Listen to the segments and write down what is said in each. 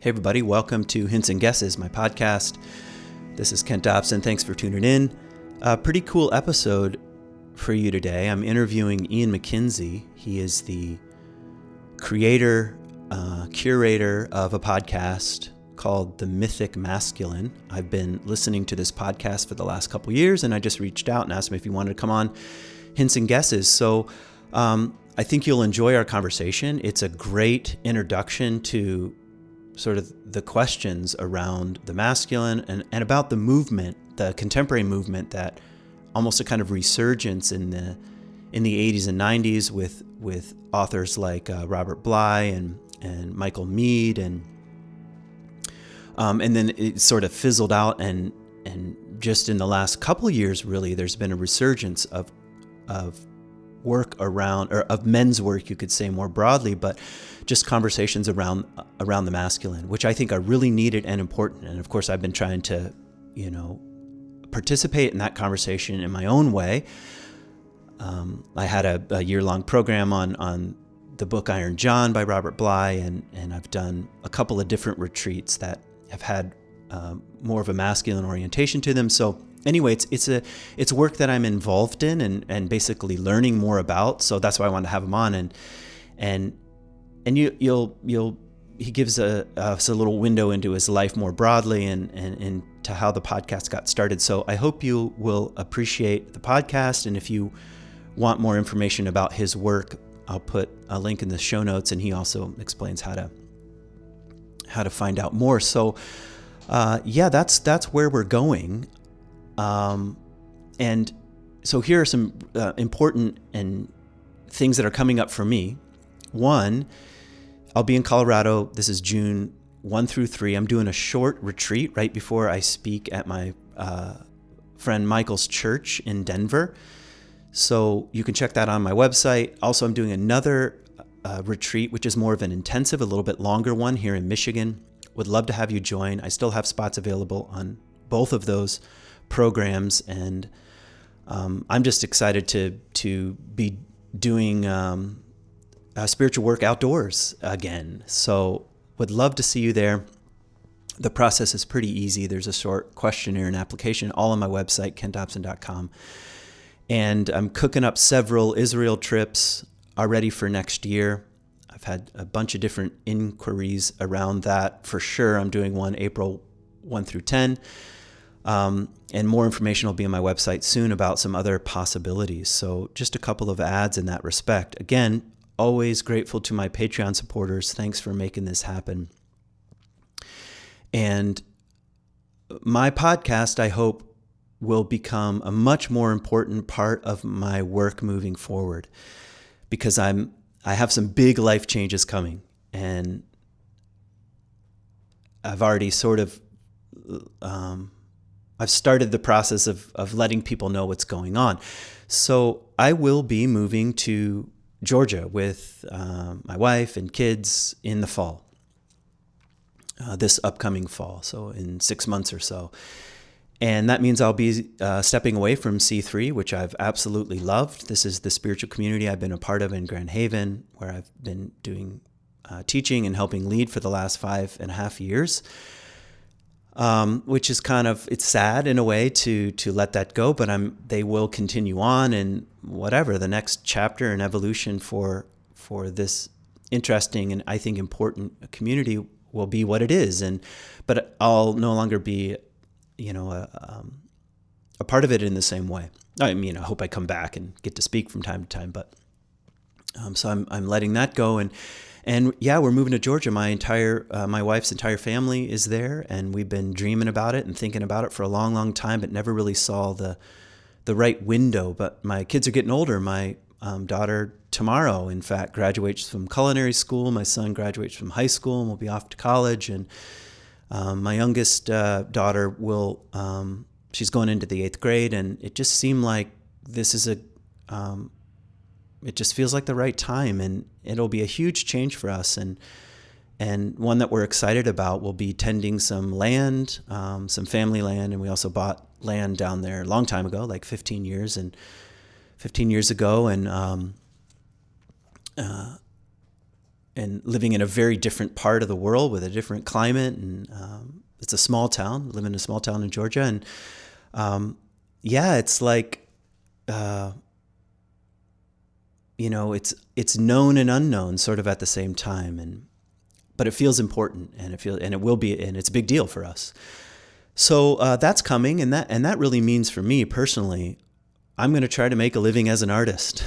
Hey everybody, welcome to Hints and Guesses, my podcast. This is Kent Dobson. Thanks for tuning in. A pretty cool episode for you today. I'm interviewing Ian MacKenzie. He is the creator, curator of a podcast called The Mythic Masculine. I've been listening to this podcast for the last couple years, and I just reached out and asked him if he wanted to come on Hints and Guesses. So I think you'll enjoy our conversation. It's a great introduction to sort of the questions around the masculine and about the movement, the contemporary movement, that almost a kind of resurgence in the 80s and 90s with authors like Robert Bly and Michael Meade, and then it sort of fizzled out, and just in the last couple years, really, there's been a resurgence of work around, or of men's work, you could say more broadly, but just conversations around the masculine, which I think are really needed and important. And of course, I've been trying to, participate in that conversation in my own way. I had a year-long program on the book Iron John by Robert Bly, and I've done a couple of different retreats that have had more of a masculine orientation to them. So anyway, it's work that I'm involved in and basically learning more about. So that's why I wanted to have him on, and he gives us a little window into his life more broadly and to how the podcast got started. So I hope you will appreciate the podcast, and if you want more information about his work, I'll put a link in the show notes, and he also explains how to find out more. So that's where we're going. And so here are some important and things that are coming up for me. One, I'll be in Colorado. This is June 1 through 3. I'm doing a short retreat right before I speak at my friend Michael's church in Denver. So you can check that on my website. Also, I'm doing another retreat, which is more of an intensive, a little bit longer one here in Michigan. Would love to have you join. I still have spots available on both of those programs, and I'm just excited to be doing spiritual work outdoors again. So would love to see you there. The process is pretty easy. There's a short questionnaire and application all on my website, kentdobson.com. And I'm cooking up several Israel trips already for next year. I've had a bunch of different inquiries around that. For sure, I'm doing one April 1 through 10. And more information will be on my website soon about some other possibilities. So just a couple of ads in that respect. Again, always grateful to my Patreon supporters. Thanks for making this happen. And my podcast, I hope, will become a much more important part of my work moving forward, because I have some big life changes coming, and I've already sort of I've started the process of letting people know what's going on. So I will be moving to Georgia with my wife and kids in the fall, this upcoming fall, so in 6 months or so. And that means I'll be stepping away from C3, which I've absolutely loved. This is the spiritual community I've been a part of in Grand Haven, where I've been doing teaching and helping lead for the last 5.5 years. Which is it's sad in a way to let that go, but they will continue on, and whatever the next chapter and evolution for this interesting and I think important community will be what it is. But I'll no longer be, a part of it in the same way. I mean, I hope I come back and get to speak from time to time, but so I'm letting that go. And yeah, we're moving to Georgia. My wife's entire family is there, and we've been dreaming about it and thinking about it for a long, long time, but never really saw the right window. But my kids are getting older. My daughter tomorrow, in fact, graduates from culinary school. My son graduates from high school and will be off to college. And my youngest daughter she's going into the 8th grade, and it just seemed like this is it just feels like the right time, and it'll be a huge change for us, and one that we're excited about. We'll be tending some land, some family land, and we also bought land down there a long time ago, like 15 years ago, and and living in a very different part of the world with a different climate. And it's a small town, live in a small town in Georgia. And yeah, it's like, it's known and unknown sort of at the same time. But it feels important, and it will be, and it's a big deal for us. So that's coming. And that really means for me personally, I'm going to try to make a living as an artist,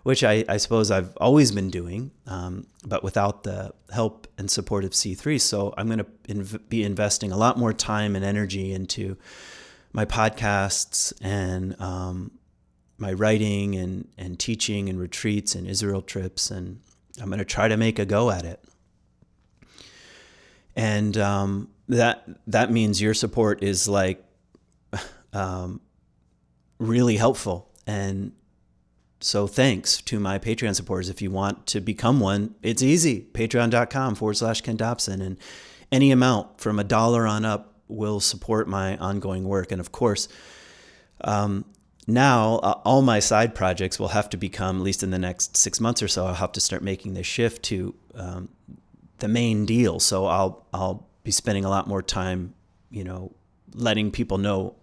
which I suppose I've always been doing, but without the help and support of C3. So I'm going to be investing a lot more time and energy into my podcasts and my writing and teaching and retreats and Israel trips. And I'm going to try to make a go at it. And that means your support is like really helpful. And so thanks to my Patreon supporters. If you want to become one, it's easy. Patreon.com/Ken Dobson. And any amount from $1 on up will support my ongoing work. And of course, now all my side projects will have to become, at least in the next 6 months or so, I'll have to start making the shift to the main deal. So I'll be spending a lot more time, letting people know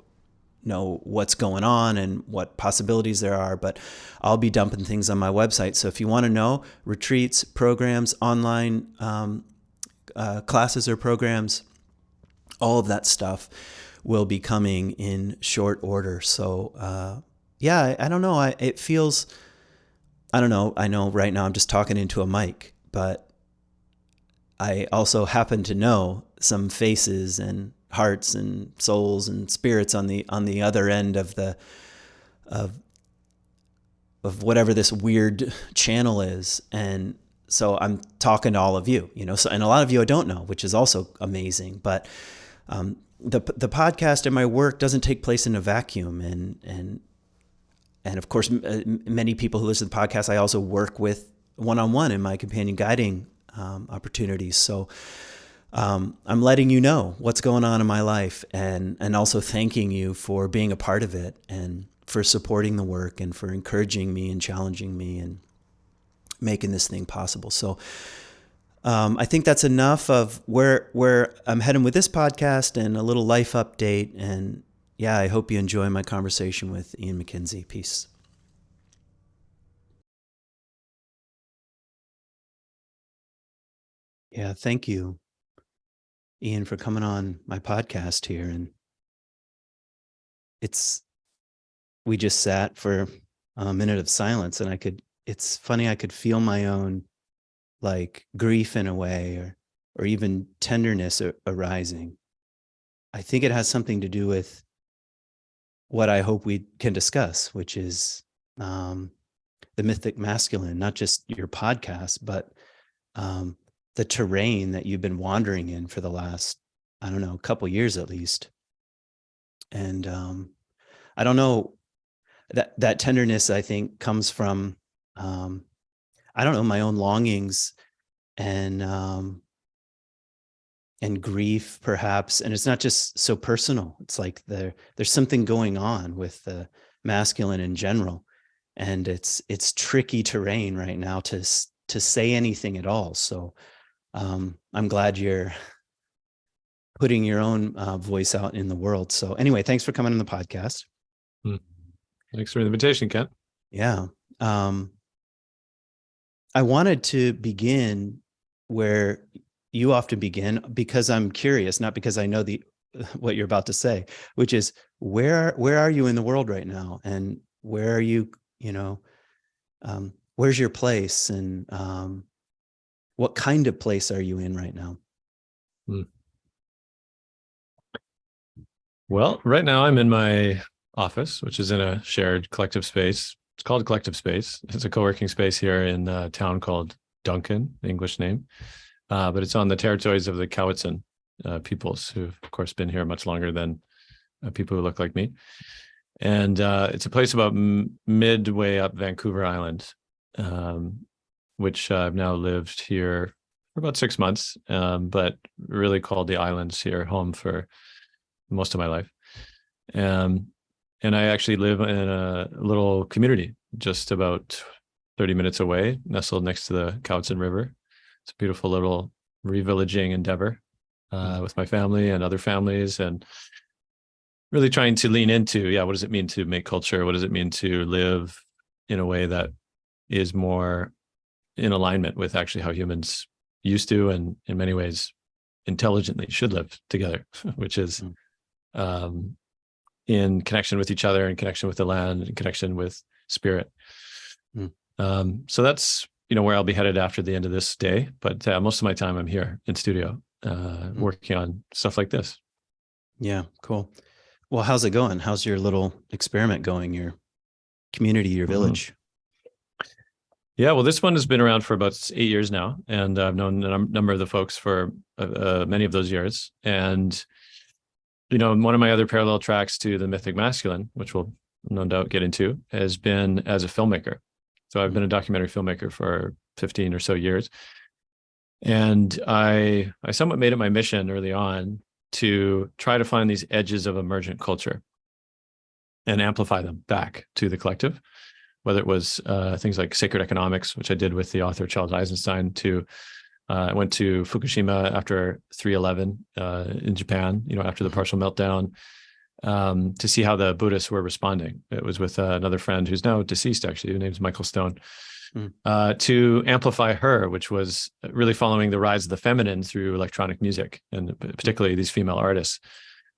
what's going on and what possibilities there are, but I'll be dumping things on my website. So if you want to know retreats, programs, online classes or programs, all of that stuff will be coming in short order. So yeah, I don't know. It feels, I don't know. I know right now I'm just talking into a mic, but I also happen to know some faces and hearts and souls and spirits on the other end of whatever this weird channel is. And so I'm talking to all of you, so, and a lot of you I don't know, which is also amazing. But the podcast and my work doesn't take place in a vacuum. And of course, many people who listen to the podcast, I also work with one-on-one in my companion guiding opportunities. So I'm letting you know what's going on in my life, and also thanking you for being a part of it and for supporting the work and for encouraging me and challenging me and making this thing possible. So I think that's enough of where I'm heading with this podcast and a little life update. And yeah, I hope you enjoy my conversation with Ian MacKenzie. Peace. Yeah, thank you, Ian, for coming on my podcast here. And we just sat for a minute of silence, and it's funny, I could feel my own like grief in a way, or even tenderness arising. I think it has something to do with what I hope we can discuss, which is the mythic masculine, not just your podcast, but the terrain that you've been wandering in for the last, I don't know, couple years at least. And I don't know, that tenderness, I think, comes from, I don't know, my own longings and grief, perhaps. And it's not just so personal. It's like there's something going on with the masculine in general, and it's tricky terrain right now to say anything at all. So I'm glad you're putting your own voice out in the world. So anyway, thanks for coming on the podcast. Thanks for the invitation, Ken. Yeah. I wanted to begin where you often begin, because I'm curious, not because I know what you're about to say, which is where are you in the world right now? And where are you, where's your place? And what kind of place are you in right now? Well, right now I'm in my office, which is in a shared collective space. It's called Collective Space. It's a co-working space here in a town called Duncan, English name. But it's on the territories of the Cowichan peoples, who've, of course, been here much longer than people who look like me. And it's a place about midway up Vancouver Island, which I've now lived here for about 6 months, but really called the islands here home for most of my life. And I actually live in a little community just about 30 minutes away, nestled next to the Cowichan River. It's a beautiful little revillaging endeavor with my family and other families, and really trying to lean into, what does it mean to make culture? What does it mean to live in a way that is more in alignment with actually how humans used to, and in many ways intelligently should live together, which is in connection with each other, in connection with the land, in connection with spirit. So that's, where I'll be headed after the end of this day. But most of my time I'm here in studio working on stuff like this. Yeah, cool. Well, how's it going? How's your little experiment going? Your community, your village? Yeah, well, this one has been around for about 8 years now, and I've known a number of the folks for many of those years. And, one of my other parallel tracks to the Mythic Masculine, which we'll no doubt get into, has been as a filmmaker. So I've been a documentary filmmaker for 15 or so years. And I somewhat made it my mission early on to try to find these edges of emergent culture and amplify them back to the collective, whether it was things like sacred economics, which I did with the author Charles Eisenstein. I went to Fukushima after 3/11 in Japan, after the partial meltdown, to see how the Buddhists were responding. It was with another friend who's now deceased, actually, whose name's Michael Stone, to amplify her, which was really following the rise of the feminine through electronic music, and particularly these female artists.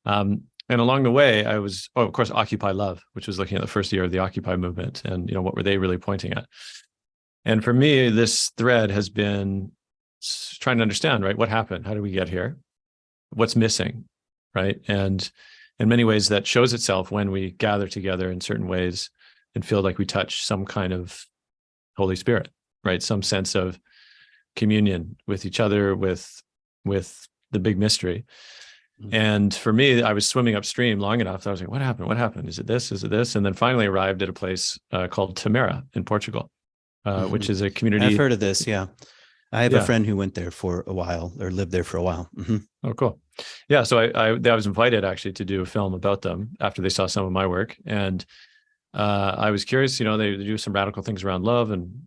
And along the way, I was, of course, Occupy Love, which was looking at the first year of the Occupy movement, and what were they really pointing at? And for me, this thread has been trying to understand, right? What happened? How did we get here? What's missing, right? And in many ways, that shows itself when we gather together in certain ways and feel like we touch some kind of Holy Spirit, right? Some sense of communion with each other, with the big mystery. And for me, I was swimming upstream long enough that I was like, what happened? What happened? Is it this? Is it this? And then finally arrived at a place called Tamera in Portugal, which is a community. I've heard of this. Yeah. I have a friend who went there for a while, or lived there for a while. Oh, cool. Yeah. So I was invited actually to do a film about them after they saw some of my work. And I was curious, they do some radical things around love and,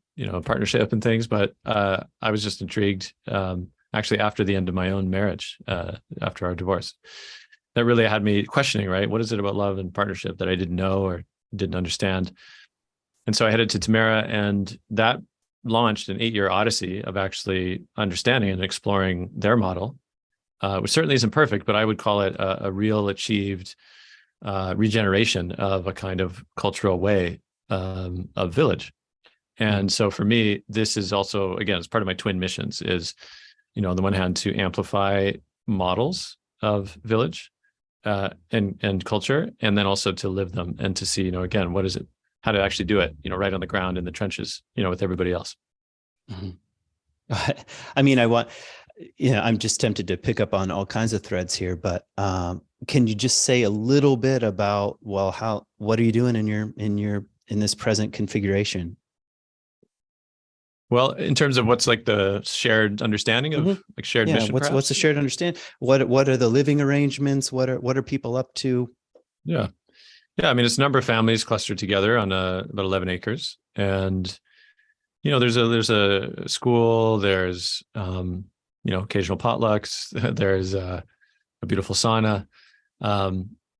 partnership and things, but I was just intrigued, actually after the end of my own marriage, after our divorce. That really had me questioning, right? What is it about love and partnership that I didn't know or didn't understand? And so I headed to Tamera, and that launched an 8-year odyssey of actually understanding and exploring their model, which certainly isn't perfect, but I would call it a real achieved regeneration of a kind of cultural way of village. And so for me, this is also, again, it's part of my twin missions is, on the one hand, to amplify models of village and culture, and then also to live them and to see, again, what is it, how to actually do it, right on the ground in the trenches, with everybody else. I mean, I'm just tempted to pick up on all kinds of threads here, but can you just say a little bit about, what are you doing in this present configuration? Well, in terms of what's like the shared understanding of like shared mission, what's the shared understanding? What are the living arrangements? What are people up to? Yeah. I mean, it's a number of families clustered together on about 11 acres, and there's a school. There's occasional potlucks. There's a beautiful sauna.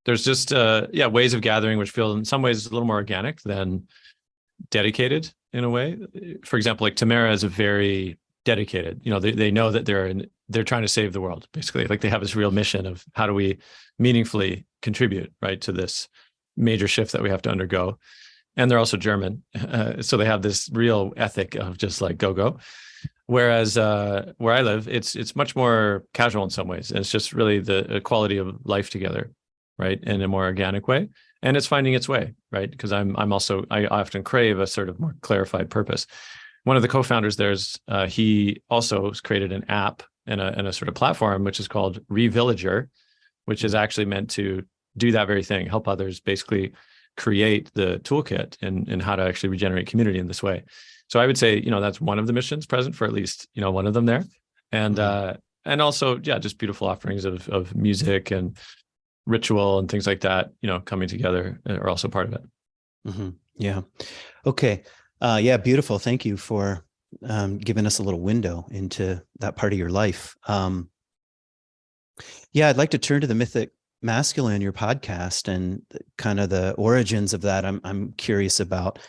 There's just ways of gathering which feel in some ways a little more organic than dedicated in a way. For example, like Tamera is a very dedicated. They know that they're trying to save the world, basically. Like they have this real mission of how do we meaningfully contribute, right, to this major shift that we have to undergo. And they're also German, so they have this real ethic of just like go. Whereas where I live, it's much more casual in some ways, and it's just really the quality of life together, right, in a more organic way. And it's finding its way, right? Because I often crave a sort of more clarified purpose. One of the co-founders he also has created an app and a sort of platform which is called Revillager, which is actually meant to do that very thing, help others basically create the toolkit and how to actually regenerate community in this way. So I would say, that's one of the missions present for at least, one of them there. And also, just beautiful offerings of music and ritual and things like that, coming together are also part of it. Yeah. Okay. Beautiful. Thank you for given us a little window into that part of your life. Yeah, I'd like to turn to the Mythic Masculine, your podcast, and kind of the origins of that. I'm curious about.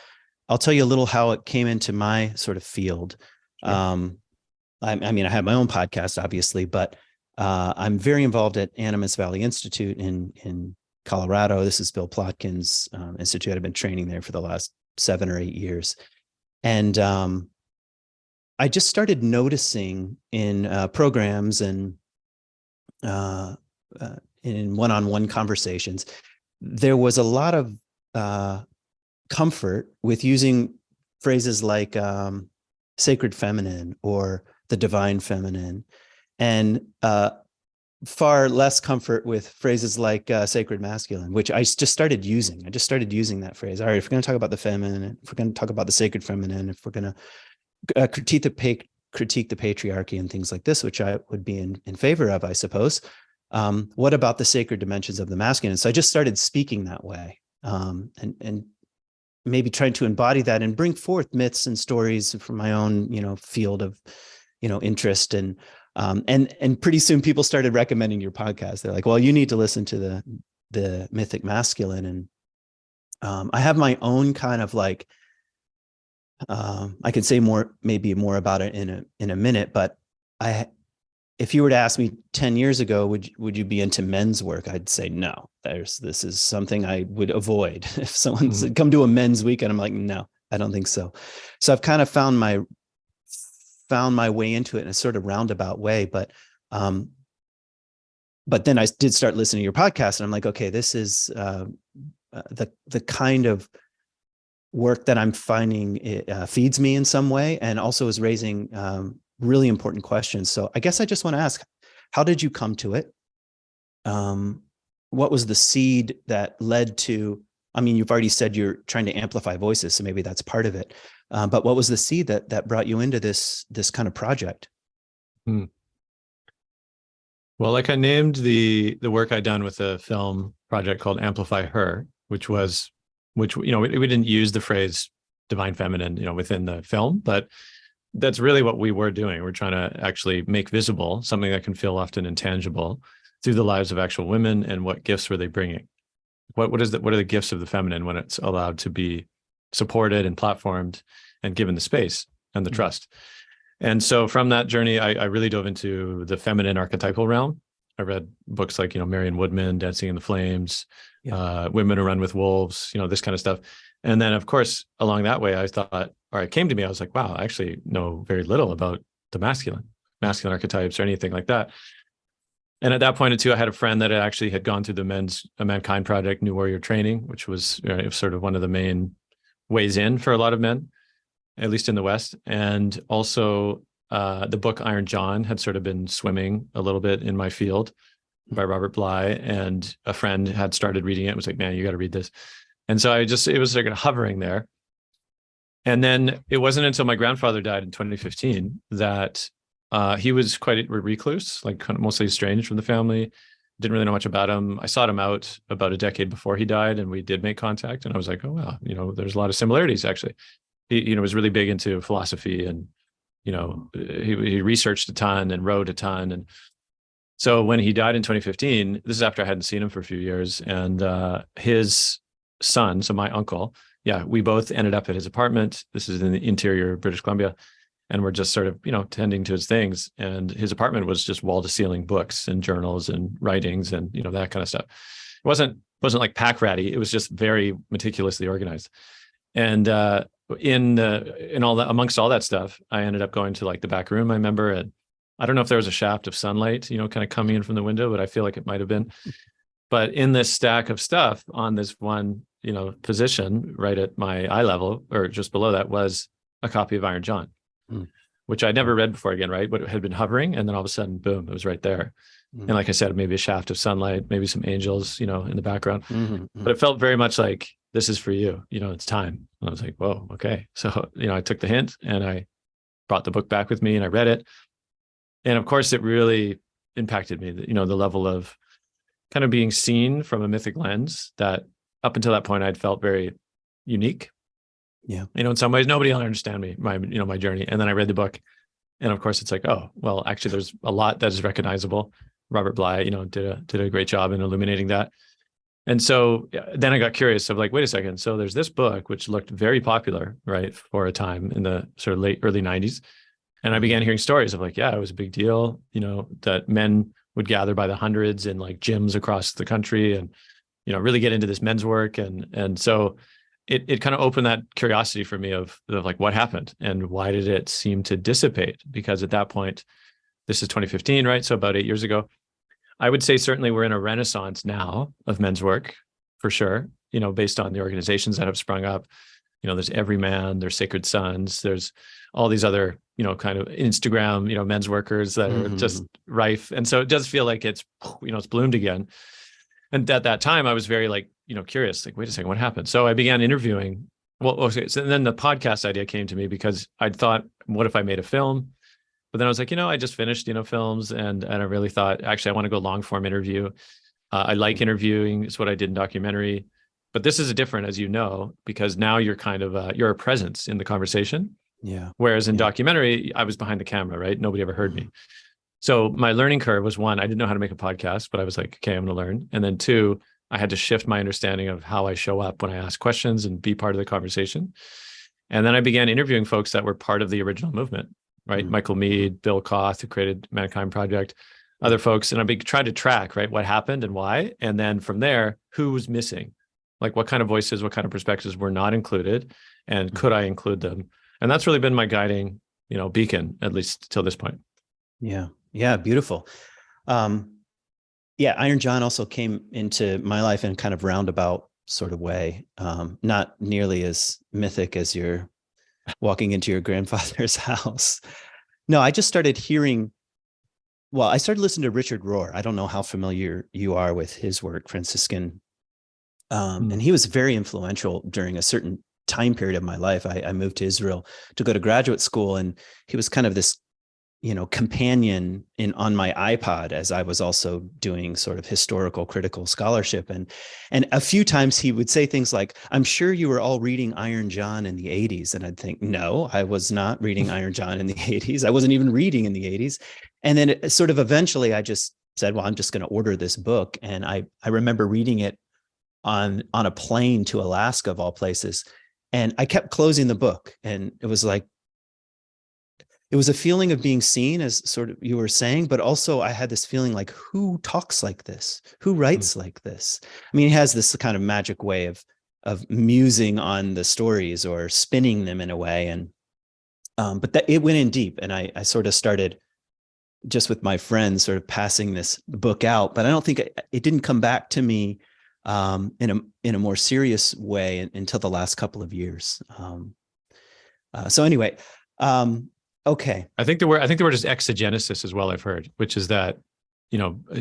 I'll tell you a little how it came into my sort of field. Sure. I mean, I have my own podcast, obviously, but I'm very involved at Animas Valley Institute in Colorado. This is Bill Plotkin's institute. I've been training there for the last 7 or 8 years, and I just started noticing in programs and in one-on-one conversations, there was a lot of comfort with using phrases like sacred feminine or the divine feminine, and far less comfort with phrases like sacred masculine, which I just started using. I just started using that phrase. All right, if we're going to talk about the feminine, if we're going to talk about the sacred feminine, if we're going to critique the patriarchy and things like this, which I would be in favor of, I suppose. What about the sacred dimensions of the masculine? So I just started speaking that way, and maybe trying to embody that and bring forth myths and stories from my own, field of, interest. And pretty soon people started recommending your podcast. They're like, well, you need to listen to the Mythic Masculine. And I have my own kind of like, I could say maybe more about it in a minute, but if you were to ask me 10 years ago, would you be into men's work? I'd say no. This is something I would avoid. If someone said, come to a men's weekend, I'm like, no, I don't think so. So I've kind of found my way into it in a sort of roundabout way. But then I did start listening to your podcast, and I'm like, okay, this is the kind of work that I'm finding it feeds me in some way, and also is raising really important questions. So I guess I just want to ask, how did you come to it? What was the seed that led to, I mean, you've already said you're trying to amplify voices, so maybe that's part of it. But what was the seed that brought you into this kind of project? Well, like I named the work I'd done with a film project called Amplify Her, which we didn't use the phrase divine feminine, within the film, but that's really what we were doing. We're trying to actually make visible something that can feel often intangible through the lives of actual women, and what gifts were they bringing? What are the gifts of the feminine when it's allowed to be supported and platformed and given the space and the trust? And so from that journey, I really dove into the feminine archetypal realm. I read books like, Marion Woodman, Dancing in the Flames, Women Who Run with Wolves, this kind of stuff. And then, of course, along that way, I thought, or it came to me, I was like, wow, I actually know very little about the masculine archetypes or anything like that. And at that point, too, I had a friend that actually had gone through the Mankind Project, New Warrior Training, which was sort of one of the main ways in for a lot of men, at least in the West. And also the book Iron John had sort of been swimming a little bit in my field by Robert Bly. And a friend had started reading it, was like, man, you got to read this. And so it was sort of hovering there. And then it wasn't until my grandfather died in 2015 that he was quite a recluse, like kind of mostly estranged from the family. Didn't really know much about him. I sought him out about a decade before he died, and we did make contact. And I was like, oh, wow, there's a lot of similarities, actually. He was really big into philosophy, and, he researched a ton and wrote a ton. And so when he died in 2015, this is after I hadn't seen him for a few years, and his son, so my uncle, we both ended up at his apartment. This is in the interior of British Columbia. And we're just sort of, tending to his things. And his apartment was just wall to ceiling books and journals and writings and, that kind of stuff. It wasn't like pack ratty. It was just very meticulously organized. And in all that, amongst all that stuff, I ended up going to like the back room, I remember. And I don't know if there was a shaft of sunlight, kind of coming in from the window, but I feel like it might have been. But in this stack of stuff on this one, position right at my eye level or just below that was a copy of Iron John, which I'd never read before again, right? But it had been hovering, and then all of a sudden, boom, it was right there. And like I said, maybe a shaft of sunlight, maybe some angels, in the background. But it felt very much like, this is for you, it's time. And I was like, whoa, okay. So, I took the hint and I brought the book back with me and I read it. And of course, it really impacted me, the level of kind of being seen from a mythic lens that up until that point, I'd felt very unique Yeah. In some ways, nobody will understand me, my journey. And then I read the book, and of course, it's like, oh, well, actually, there's a lot that is recognizable. Robert Bly, did a great job in illuminating that. And so then I got curious of like, wait a second. So there's this book, which looked very popular, right, for a time in the sort of early 90s. And I began hearing stories of like, yeah, it was a big deal, that men would gather by the hundreds in like gyms across the country and, really get into this men's work. And so it kind of opened that curiosity for me of like what happened and why did it seem to dissipate? Because at that point, this is 2015, right? So about 8 years ago, I would say certainly we're in a renaissance now of men's work, for sure, based on the organizations that have sprung up. There's Everyman, there's Sacred Sons, there's all these other, kind of Instagram, men's workers that are just rife. And so it does feel like it's bloomed again. And at that time, I was very like, curious, like, wait a second, what happened? So I began interviewing. Well, okay. So then the podcast idea came to me because I'd thought, what if I made a film? But then I was like, I just finished, films, and I really thought, actually, I want to go long form interview. I like interviewing. It's what I did in documentary. But this is different, as you know, because now you're kind of you're a presence in the conversation. Yeah. Whereas in documentary, I was behind the camera, right? Nobody ever heard me. So my learning curve was, one, I didn't know how to make a podcast, but I was like, okay, I'm going to learn. And then two, I had to shift my understanding of how I show up when I ask questions and be part of the conversation. And then I began interviewing folks that were part of the original movement, right? Michael Mead, Bill Koth, who created Mankind Project, other folks. And I tried to track, right, what happened and why. And then from there, who was missing? Like what kind of voices, what kind of perspectives were not included, and could I include them? And that's really been my guiding, beacon, at least till this point. Yeah. Yeah. Beautiful. Iron John also came into my life in kind of roundabout sort of way. Not nearly as mythic as you're walking into your grandfather's house. No, I just started hearing, I started listening to Richard Rohr. I don't know how familiar you are with his work, Franciscan. And he was very influential during a certain time period of my life. I moved to Israel to go to graduate school, and he was kind of this, companion on my iPod as I was also doing sort of historical critical scholarship. And a few times he would say things like, I'm sure you were all reading Iron John in the 80s. And I'd think, no, I was not reading Iron John in the 80s. I wasn't even reading in the 80s. And then it sort of eventually I just said, well, I'm just going to order this book. And I remember reading it on a plane to Alaska, of all places. And I kept closing the book. And it was like, it was a feeling of being seen, as sort of you were saying, but also I had this feeling like, who talks like this? Who writes like this? I mean, he has this kind of magic way of musing on the stories or spinning them in a way. And, but that it went in deep, and I sort of started just with my friends sort of passing this book out, but I don't think it didn't come back to me in a more serious way until the last couple of years. So anyway, okay. I think the word is exegesis as well, I've heard, which is that,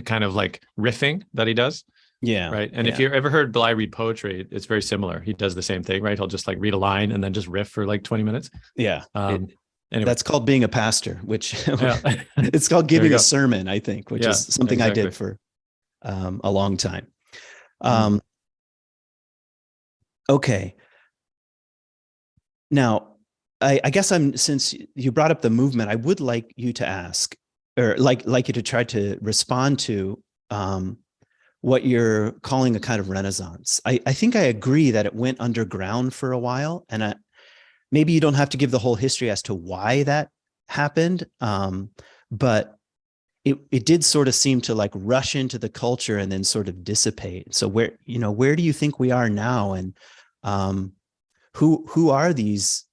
kind of like riffing that he does. Yeah. Right. And if you ever heard Bly read poetry, it's very similar. He does the same thing, right? He'll just like read a line and then just riff for like 20 minutes. Yeah. Anyway. That's called being a pastor, which it's called giving a sermon, I think, which is something I did for a long time. Okay. Now, I guess since you brought up the movement, I would like you to ask, or like you to try to respond to what you're calling a kind of renaissance. I think I agree that it went underground for a while, and maybe you don't have to give the whole history as to why that happened, but it did sort of seem to like rush into the culture and then sort of dissipate. So where do you think we are now, and who are these?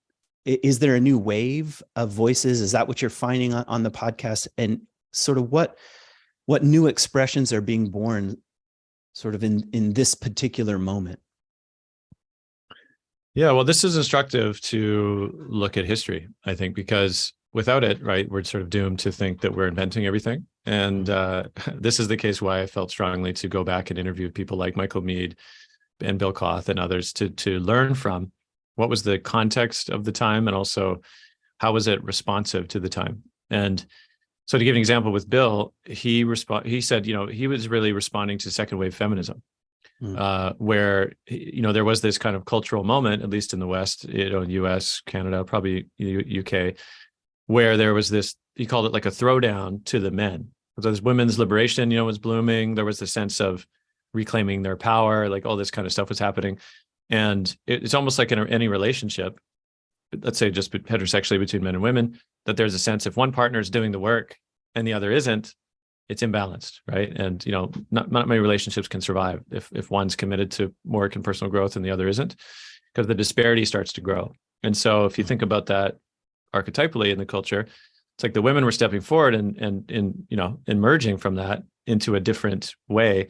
Is there a new wave of voices? Is that what you're finding on the podcast? And sort of what new expressions are being born sort of in this particular moment? Yeah, well, this is instructive to look at history, I think, because without it, right, we're sort of doomed to think that we're inventing everything. And this is the case why I felt strongly to go back and interview people like Michael Mead and Bill Koth and others to learn from what was the context of the time, and also how was it responsive to the time. And so to give an example with Bill, he said, he was really responding to second wave feminism. Mm. where, there was this kind of cultural moment, at least in the West, US, Canada, probably UK, where there was this, he called it like a throwdown to the men. So this women's liberation, was blooming. There was the sense of reclaiming their power, like all this kind of stuff was happening. And it's almost like in any relationship, let's say just heterosexually between men and women, that there's a sense if one partner is doing the work and the other isn't, it's imbalanced, right? And not many relationships can survive if one's committed to work and personal growth and the other isn't, because the disparity starts to grow. And so if you think about that archetypally in the culture, it's like the women were stepping forward and emerging from that into a different way.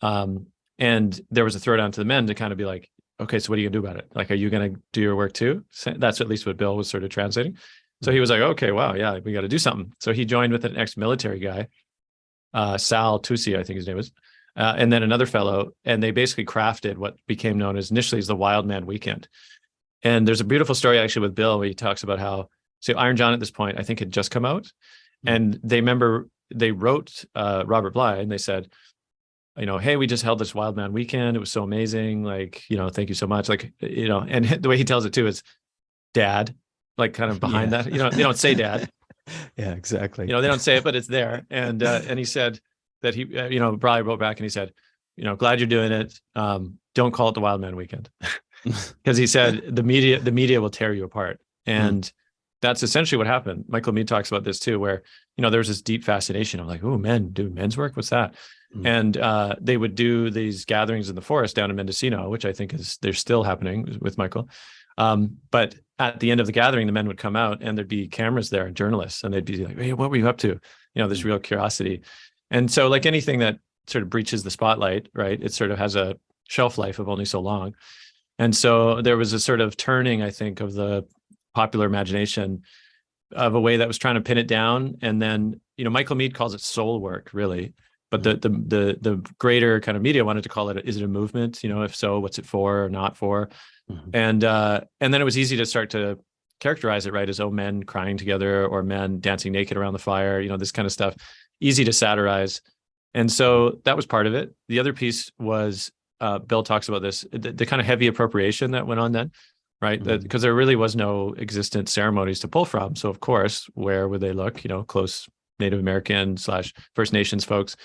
And there was a throwdown to the men to kind of be like, okay, so what are you gonna do about it? Like, are you gonna do your work too? That's at least what Bill was sort of translating. So he was like, okay, wow, yeah, we got to do something. So he joined with an ex-military guy, Sal Tusi, I think his name was, and then another fellow, and they basically crafted what became known as initially as the Wild Man Weekend. And there's a beautiful story actually with Bill where he talks about how, so Iron John at this point, I think had just come out, and they wrote Robert Bly and they said, hey, we just held this Wild Man Weekend. It was so amazing. Like, thank you so much. Like, and the way he tells it too is Dad, like kind of behind that, they don't say Dad. Yeah, exactly. They don't say it, but it's there. And he said that he, Bly wrote back and he said, glad you're doing it. Don't call it the Wild Man Weekend. Because he said the media will tear you apart. And that's essentially what happened. Michael Mead talks about this too, where, there was this deep fascination of like, oh, men do men's work. What's that? And they would do these gatherings in the forest down in Mendocino, which I think they're still happening with Michael. But at the end of the gathering, the men would come out and there'd be cameras there and journalists, and they'd be like, hey, what were you up to? This real curiosity. And so like anything that sort of breaches the spotlight, right, it sort of has a shelf life of only so long. And so there was a sort of turning, I think, of the popular imagination of a way that was trying to pin it down. And then, Michael Mead calls it soul work, really. But the greater kind of media wanted to call it, is it a movement? If so, what's it for or not for? And then it was easy to start to characterize it, right, as, men crying together or men dancing naked around the fire, this kind of stuff, easy to satirize. And so that was part of it. The other piece was, Bill talks about this, the kind of heavy appropriation that went on then, right? Because there really was no existent ceremonies to pull from. So of course, where would they look? Close Native American / First Nations folks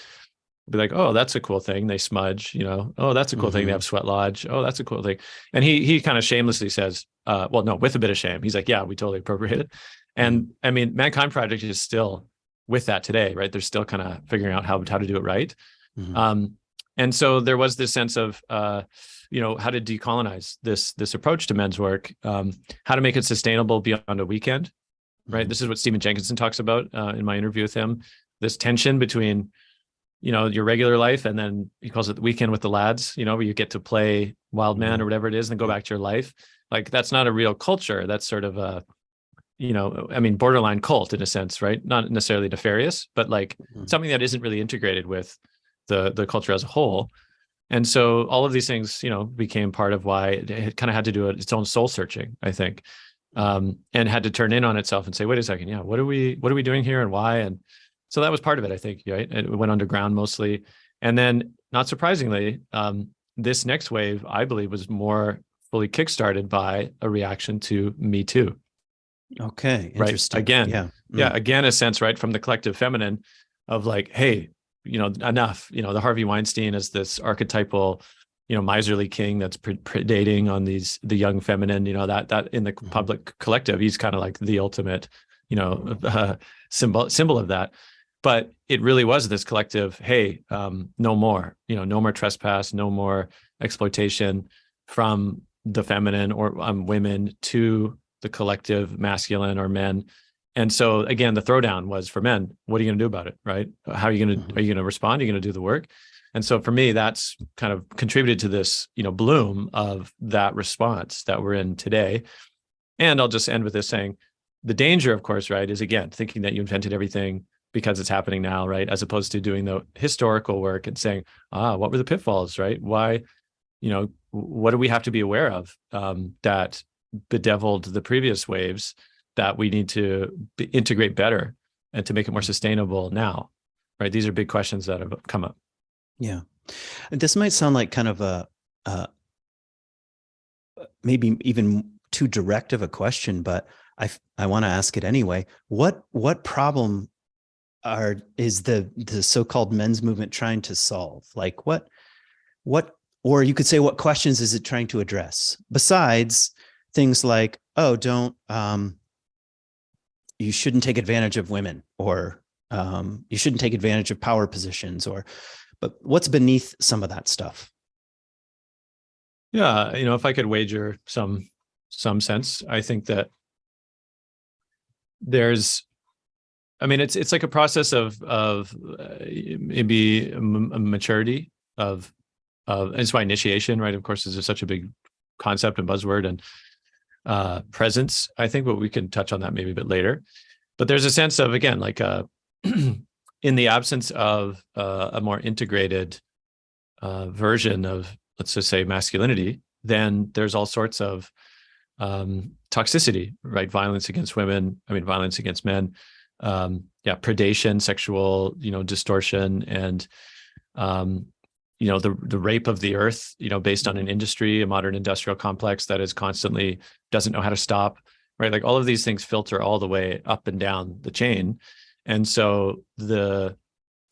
be like, oh, that's a cool thing. They smudge, oh, that's a cool thing. They have sweat lodge. Oh, that's a cool thing. And he kind of shamelessly says, well, no, with a bit of shame. He's like, yeah, we totally appropriated. And I mean, Mankind Project is still with that today, right? They're still kind of figuring out how to do it right. And so there was this sense of, how to decolonize this approach to men's work, how to make it sustainable beyond a weekend, right? This is what Stephen Jenkinson talks about in my interview with him, this tension between, your regular life, and then he calls it the weekend with the lads, where you get to play wild man or whatever it is, and then go back to your life. Like, that's not a real culture. That's sort of a, borderline cult in a sense, right? Not necessarily nefarious, but like something that isn't really integrated with the culture as a whole. And so all of these things, became part of why it kind of had to do its own soul searching, I think, and had to turn in on itself and say, wait a second, what are we doing here and why? And so that was part of it, I think, right? It went underground mostly. And then, not surprisingly, this next wave, I believe, was more fully kickstarted by a reaction to Me Too. Okay, interesting. Right? Again, again, a sense, right, from the collective feminine of like, hey, enough. The Harvey Weinstein is this archetypal, miserly king that's predating on the young feminine. That in the public collective, he's kind of like the ultimate, symbol of that. But it really was this collective, hey, no more, no more trespass, no more exploitation from the feminine or women to the collective masculine or men. And so again, the throwdown was for men. What are you going to do about it, right? How are you going to are you going to respond? Are you going to do the work? And so for me, that's kind of contributed to this, bloom of that response that we're in today. And I'll just end with this saying, the danger, of course, right, is again thinking that you invented everything because it's happening now, right? As opposed to doing the historical work and saying, what were the pitfalls, right? Why, what do we have to be aware of that bedeviled the previous waves that we need to integrate better and to make it more sustainable now, right? These are big questions that have come up. Yeah. This might sound like kind of a maybe even too direct of a question, but I want to ask it anyway. What problem is the so-called men's movement trying to solve? Like what or you could say what questions is it trying to address besides things like, oh, don't you shouldn't take advantage of women, or you shouldn't take advantage of power positions, but what's beneath some of that stuff? Yeah, if I could wager some sense, I think that there's, I mean, it's like a process of maybe a maturity and it's why initiation, right? Of course, is such a big concept and buzzword, and presence, I think, but we can touch on that maybe a bit later. But there's a sense of, again, like in the absence of a more integrated version of, let's just say, masculinity, then there's all sorts of toxicity, right? Violence against women, violence against men, predation, sexual, distortion, and the rape of the earth, based on an industry, a modern industrial complex that is constantly doesn't know how to stop, right? Like all of these things filter all the way up and down the chain. And so the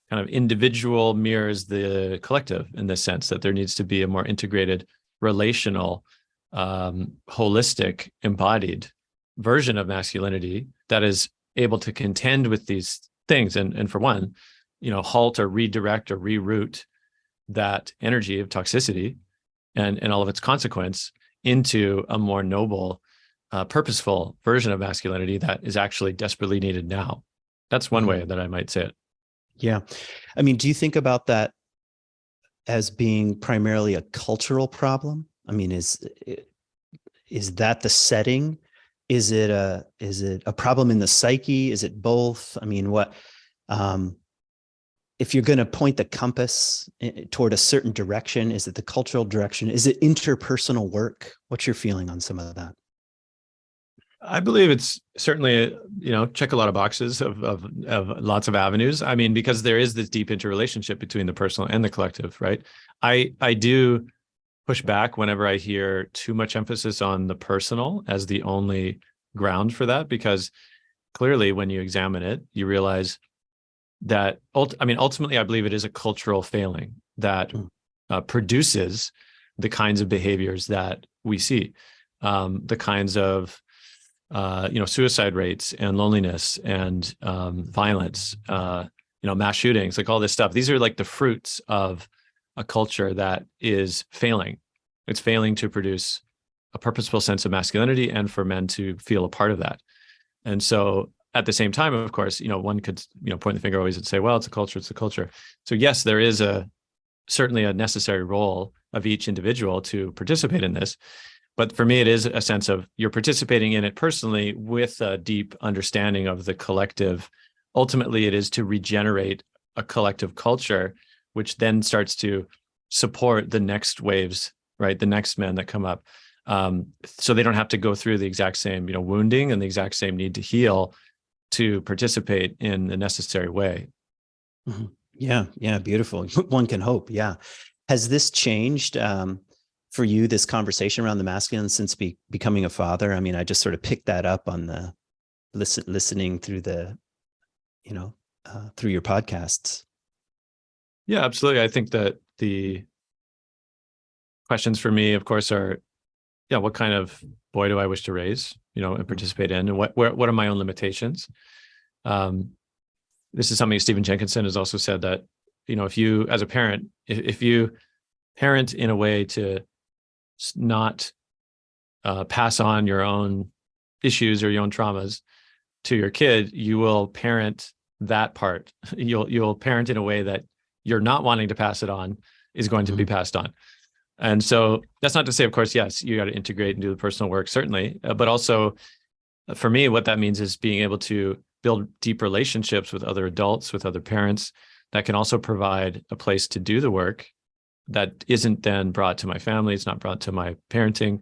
kind of individual mirrors the collective in the sense that there needs to be a more integrated, relational, holistic, embodied version of masculinity that is able to contend with these things. And for one, halt or redirect or reroute that energy of toxicity and all of its consequence into a more noble, purposeful version of masculinity that is actually desperately needed now. That's one way that I might say it. Yeah. I mean, do you think about that as being primarily a cultural problem? I mean, is that the setting? Is it a problem in the psyche? Is it both? I mean, if you're going to point the compass toward a certain direction, is it the cultural direction? Is it interpersonal work? What's your feeling on some of that? I believe it's certainly, check a lot of boxes of lots of avenues. I mean, because there is this deep interrelationship between the personal and the collective, right? I do push back whenever I hear too much emphasis on the personal as the only ground for that, because clearly when you examine it, you realize that, ultimately, I believe it is a cultural failing that produces the kinds of behaviors that we see, the kinds of suicide rates and loneliness and violence, mass shootings, like all this stuff. These are like the fruits of a culture that is failing. It's failing to produce a purposeful sense of masculinity and for men to feel a part of that. And so at the same time, of course, one could, point the finger always and say, well, it's a culture, it's a culture. So yes, there is certainly a necessary role of each individual to participate in this. But for me, it is a sense of you're participating in it personally with a deep understanding of the collective. Ultimately, it is to regenerate a collective culture, which then starts to support the next waves, right? The next men that come up. So they don't have to go through the exact same, wounding and the exact same need to heal to participate in the necessary way. Mm-hmm. Yeah, beautiful. One can hope. Yeah. Has this changed for you, this conversation around the masculine, since becoming a father? I mean, I just sort of picked that up on the listening through the, through your podcasts. Yeah, absolutely. I think that the questions for me, of course, are, what kind of boy do I wish to raise, and participate in, and what are my own limitations? This is something Stephen Jenkinson has also said, that, if you, as a parent, if you parent in a way to not pass on your own issues or your own traumas to your kid, you will parent that part. You'll parent in a way that you're not wanting to pass it on is going to be passed on. And so that's not to say, of course, yes, you got to integrate and do the personal work, certainly. But also for me, what that means is being able to build deep relationships with other adults, with other parents that can also provide a place to do the work that isn't then brought to my family. It's not brought to my parenting,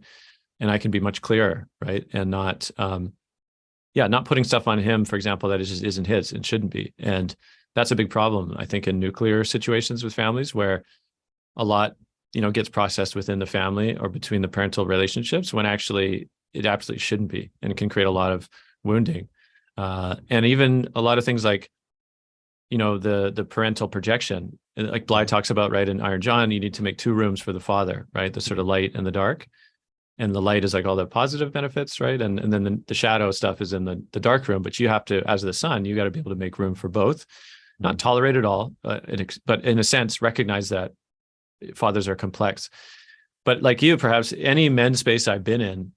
and I can be much clearer, right? And not, not putting stuff on him, for example, that just isn't his and shouldn't be. And that's a big problem, I think, in nuclear situations with families where a lot, gets processed within the family or between the parental relationships, when actually it absolutely shouldn't be, and it can create a lot of wounding. And even a lot of things like, the parental projection, like Bly talks about, right, in Iron John, you need to make 2 rooms for the father, right? The sort of light and the dark. And the light is like all the positive benefits, right? And then the shadow stuff is in the dark room. But you have to, as the son, you got to be able to make room for both, not tolerate it all, but in a sense, recognize that fathers are complex. But like you, perhaps any men's space I've been in,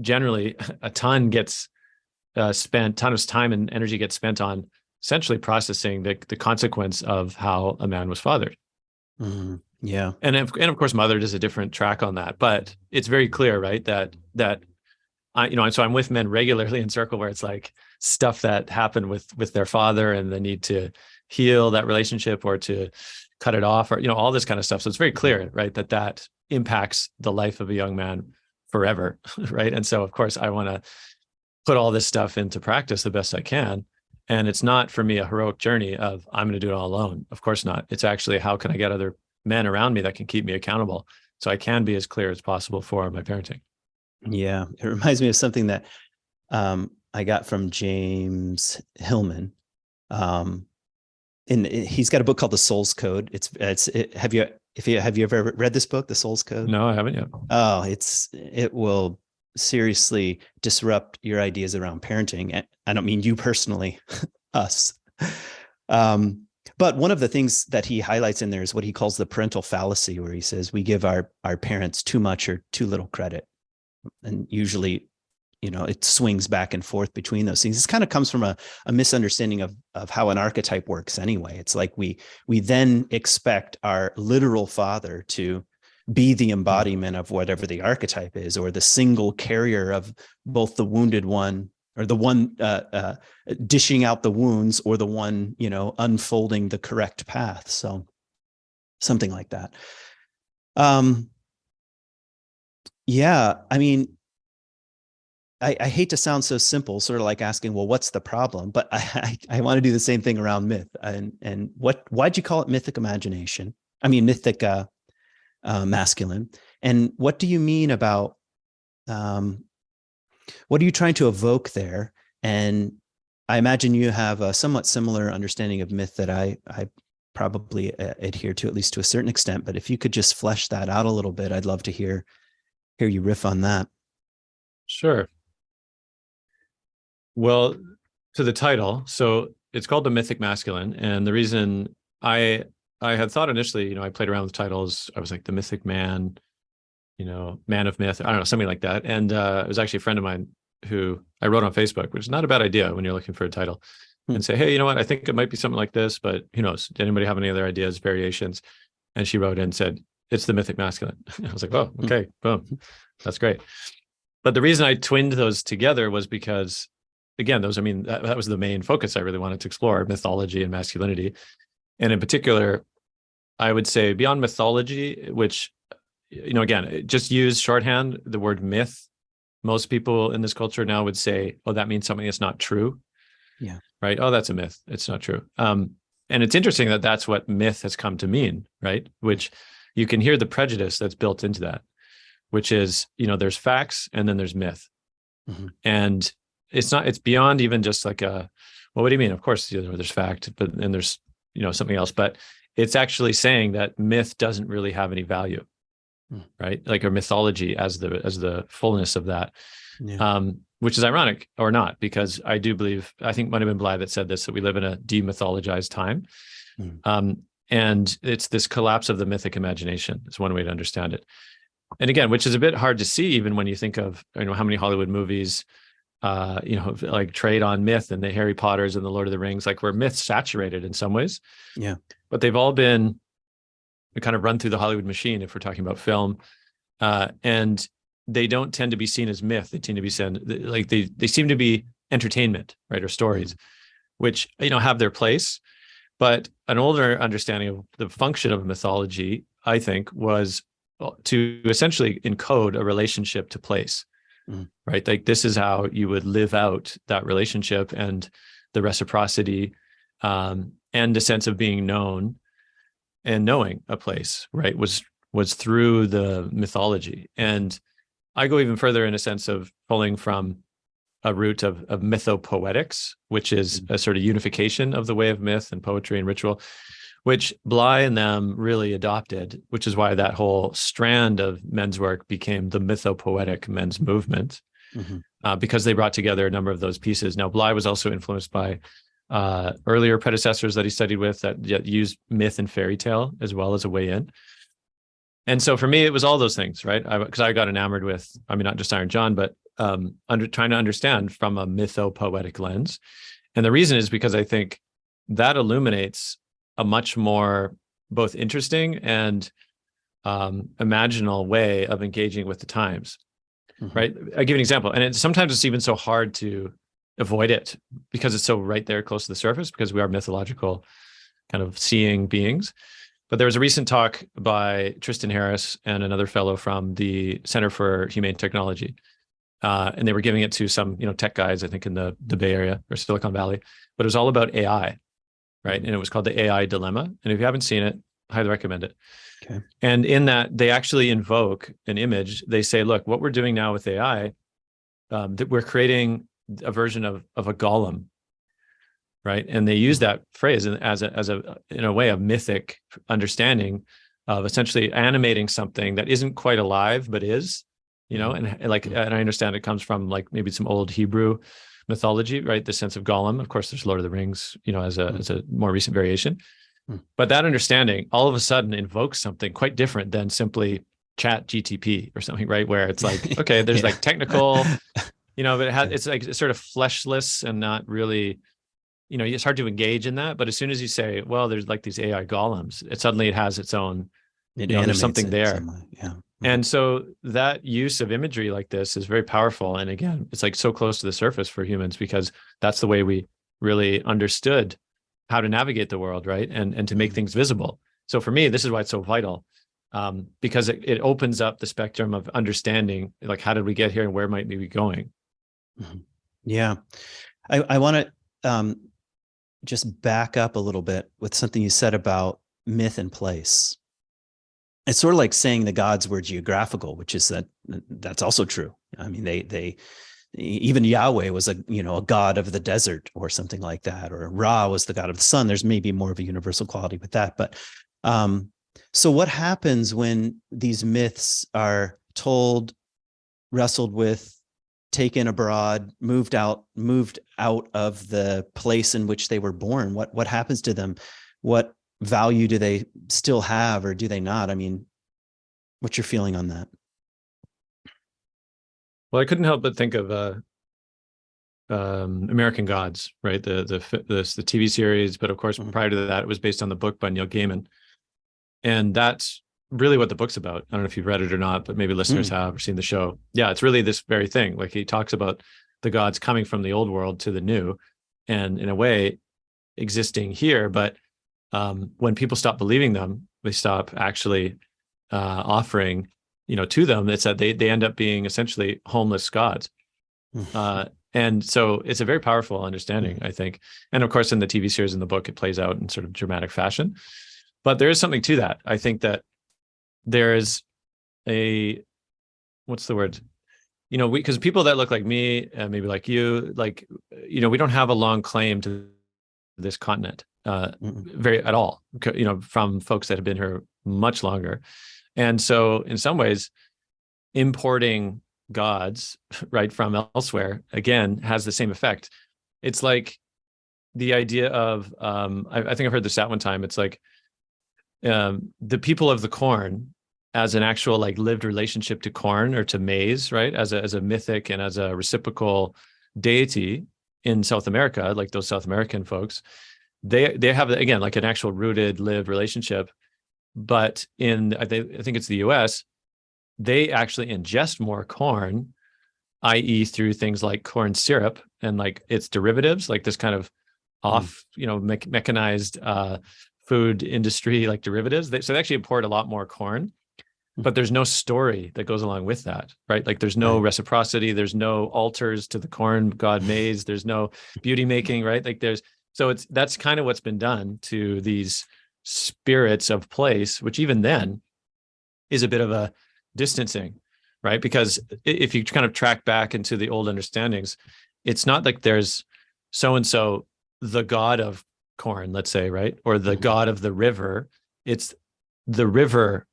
generally a ton gets spent, ton of time and energy gets spent on essentially processing the consequence of how a man was fathered. Mm-hmm. Yeah. And of course, mothered is a different track on that, but it's very clear, right, that so I'm with men regularly in circle where it's like stuff that happened with their father and the need to heal that relationship or to cut it off, or all this kind of stuff. So it's very clear, right, that impacts the life of a young man forever, right? And so of course I want to put all this stuff into practice the best I can. And it's not for me a heroic journey of I'm going to do it all alone. Of course not. It's actually, how can I get other men around me that can keep me accountable so I can be as clear as possible for my parenting? Yeah. It reminds me of something that I got from James Hillman. And he's got a book called The Soul's Code. Have you ever read this book, The Soul's Code? No, I haven't yet. Oh, it will seriously disrupt your ideas around parenting. I don't mean you personally, us. But one of the things that he highlights in there is what he calls the parental fallacy, where he says we give our parents too much or too little credit. And usually, it swings back and forth between those things. This kind of comes from a misunderstanding of how an archetype works anyway. It's like we then expect our literal father to be the embodiment of whatever the archetype is, or the single carrier of both the wounded one, or the one dishing out the wounds, or the one, unfolding the correct path. So something like that. Yeah, I mean, I hate to sound so simple, sort of like asking, well, what's the problem? But I want to do the same thing around myth. And why'd you call it mythic imagination? I mean, mythic masculine. And what do you mean about, what are you trying to evoke there? And I imagine you have a somewhat similar understanding of myth that I probably adhere to, at least to a certain extent. But if you could just flesh that out a little bit, I'd love to hear you riff on that. Sure. Well, to the title, so it's called The Mythic Masculine. And the reason I had thought initially, I played around with titles. I was like the Mythic Man, Man of Myth, I don't know, something like that. And it was actually a friend of mine who I wrote on Facebook, which is not a bad idea when you're looking for a title, and say, hey, you know what? I think it might be something like this, but who knows? Did anybody have any other ideas, variations? And she wrote in and said, it's The Mythic Masculine. I was like, oh, okay, boom. That's great. But the reason I twinned those together was because, again, that was the main focus I really wanted to explore, mythology and masculinity. And in particular, I would say beyond mythology, which, again, just use shorthand, the word myth. Most people in this culture now would say, oh, that means something that's not true. Yeah. Right. Oh, that's a myth. It's not true. And it's interesting that that's what myth has come to mean, right? Which you can hear the prejudice that's built into that, which is, there's facts and then there's myth. Mm-hmm. And it's beyond even just like well, what do you mean? Of course, there's fact, but then there's, something else, but it's actually saying that myth doesn't really have any value, right? Like a mythology as the fullness of that, which is ironic or not, because I do believe, I think it might have been Bly that said this, that we live in a demythologized time. And it's this collapse of the mythic imagination is one way to understand it. And again, which is a bit hard to see, even when you think of, how many Hollywood movies, like trade on myth, and the Harry Potters and the Lord of the Rings, like we're myth saturated in some ways. Yeah. But they've all been kind of run through the Hollywood machine, if we're talking about film. And they don't tend to be seen as myth. They tend to be seen like they seem to be entertainment, right? Or stories, which, have their place. But an older understanding of the function of mythology, I think, was to essentially encode a relationship to place, right? Like this is how you would live out that relationship and the reciprocity, and the sense of being known and knowing a place, right, was through the mythology. And I go even further in a sense of pulling from a root of mythopoetics, which is a sort of unification of the way of myth and poetry and ritual, which Bly and them really adopted, which is why that whole strand of men's work became the mythopoetic men's movement, because they brought together a number of those pieces. Now, Bly was also influenced by earlier predecessors that he studied with that used myth and fairy tale as well as a way in. And so for me, it was all those things, right? Because I got enamored with, I mean, not just Iron John, but trying to understand from a mythopoetic lens. And the reason is because I think that illuminates a much more both interesting and imaginal way of engaging with the times, right? I give an example, and sometimes it's even so hard to avoid it because it's so right there close to the surface, because we are mythological kind of seeing beings. But there was a recent talk by Tristan Harris and another fellow from the Center for Humane Technology. And they were giving it to some, tech guys, I think in the Bay Area or Silicon Valley, but it was all about AI, right? And it was called the AI dilemma. And if you haven't seen it, I highly recommend it. Okay. And in that, they actually invoke an image. They say, look, what we're doing now with AI, that we're creating a version of a golem, right? And they use that phrase as in a way of mythic understanding of essentially animating something that isn't quite alive, but is, and I understand it comes from like maybe some old Hebrew mythology, right? The sense of golem. Of course, there's Lord of the Rings, as a more recent variation. But that understanding all of a sudden invokes something quite different than simply Chat GTP or something, right? Where it's like, okay, there's like technical, but it's like it's sort of fleshless and not really, it's hard to engage in that. But as soon as you say, well, there's like these AI golems, it has its own, there's something there. Yeah. And so that use of imagery like this is very powerful. And again, it's like so close to the surface for humans, because that's the way we really understood how to navigate the world, right? And to make things visible. So for me, this is why it's so vital, because it opens up the spectrum of understanding, like how did we get here and where might we be going? Yeah. I want to just back up a little bit with something you said about myth and place. It's sort of like saying the gods were geographical, which is that's also true. I mean, they even Yahweh was a god of the desert or something like that, or Ra was the god of the sun. There's maybe more of a universal quality with that. But so what happens when these myths are told, wrestled with, taken abroad, moved out of the place in which they were born? What happens to them? What value do they still have, or do they not? I mean, what's your feeling on that? Well, I couldn't help but think of American Gods, right? The TV series, but of course, prior to that, it was based on the book by Neil Gaiman, and that's really what the book's about. I don't know if you've read it or not, but maybe listeners have or seen the show. Yeah, it's really this very thing. Like he talks about the gods coming from the old world to the new, and in a way, existing here, but when people stop believing them, they stop actually offering, to them. It's that they end up being essentially homeless gods. And so it's a very powerful understanding, I think. And of course, in the TV series and the book, it plays out in sort of dramatic fashion. But there is something to that. I think that there is what's the word? Because people that look like me and maybe like you, like, we don't have a long claim to this continent very at all, from folks that have been here much longer. And so in some ways, importing gods, right, from elsewhere, again, has the same effect. It's like the idea of, I think I've heard this at one time. It's like the people of the corn as an actual like lived relationship to corn or to maize, right, as a mythic and as a reciprocal deity in South America, like those South American folks. They have, again, like an actual rooted, lived relationship. But I think it's the US, they actually ingest more corn, i.e. through things like corn syrup and like its derivatives, like this kind of mechanized food industry, like derivatives. So they actually import a lot more corn, but there's no story that goes along with that, right? Like there's no reciprocity, there's no altars to the corn god maize, there's no beauty making, right? Like that's kind of what's been done to these spirits of place, which even then is a bit of a distancing, right? Because if you kind of track back into the old understandings, it's not like there's so-and-so, the god of corn, let's say, right? Or the god of the river. It's the river,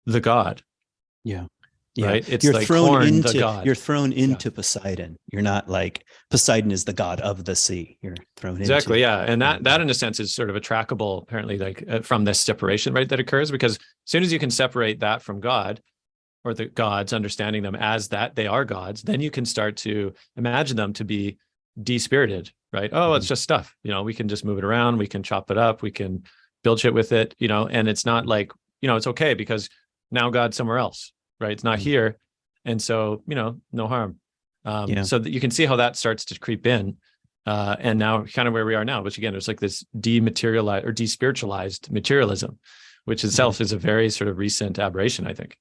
the god. Yeah. Yeah. Right. It's like corn, the god. You're thrown into Poseidon. You're not like Poseidon is the god of the sea. You're thrown Exactly. into. Yeah. And that in a sense is sort of a trackable, apparently, like from this separation, right, that occurs, because as soon as you can separate that from God, or the gods, understanding them as that they are gods, then you can start to imagine them to be despirited, right? Oh, it's just stuff. We can just move it around. We can chop it up. We can build shit with it, and it's not like, it's okay because now God's somewhere else, right? It's not here. And so, no harm. So that you can see how that starts to creep in. And now kind of where we are now, which again, there's like this dematerialized or despiritualized materialism, which itself is a very sort of recent aberration, I think.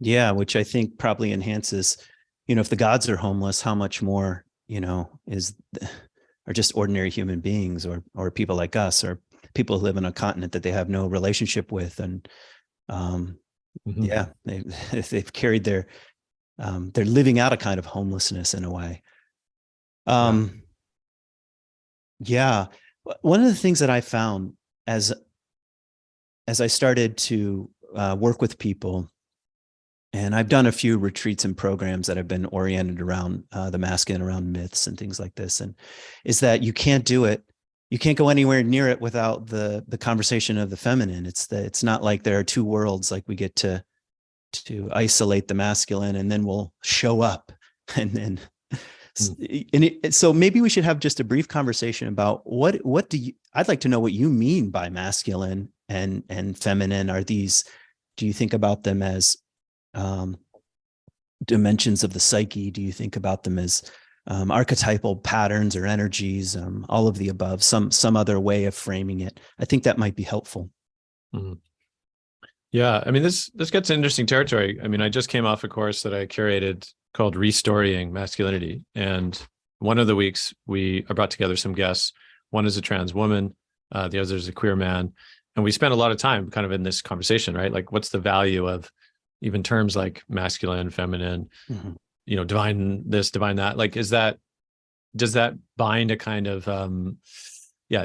Yeah, which I think probably enhances, if the gods are homeless, how much more, are just ordinary human beings or people like us, or people who live on a continent that they have no relationship with. And they've carried they're living out a kind of homelessness in a way. Yeah. One of the things that I found as I started to work with people, and I've done a few retreats and programs that have been oriented around the masculine, around myths and things like this, and is that you can't do it. You can't go anywhere near it without the conversation of the feminine. It's not like there are two worlds, like we get to isolate the masculine and then we'll show up. And then, so maybe we should have just a brief conversation about what do you, I'd like to know what you mean by masculine and feminine. Do you think about them as dimensions of the psyche? Do you think about them as archetypal patterns or energies, all of the above, some other way of framing it? I think that might be helpful. Yeah, I mean, this gets interesting territory. I mean, I just came off a course that I curated called Restoring Masculinity, and one of the weeks I brought together some guests. One is a trans woman, the other is a queer man, and we spent a lot of time kind of in this conversation, right? Like, what's the value of even terms like masculine, feminine, divine this, divine that? Like, does that bind a kind of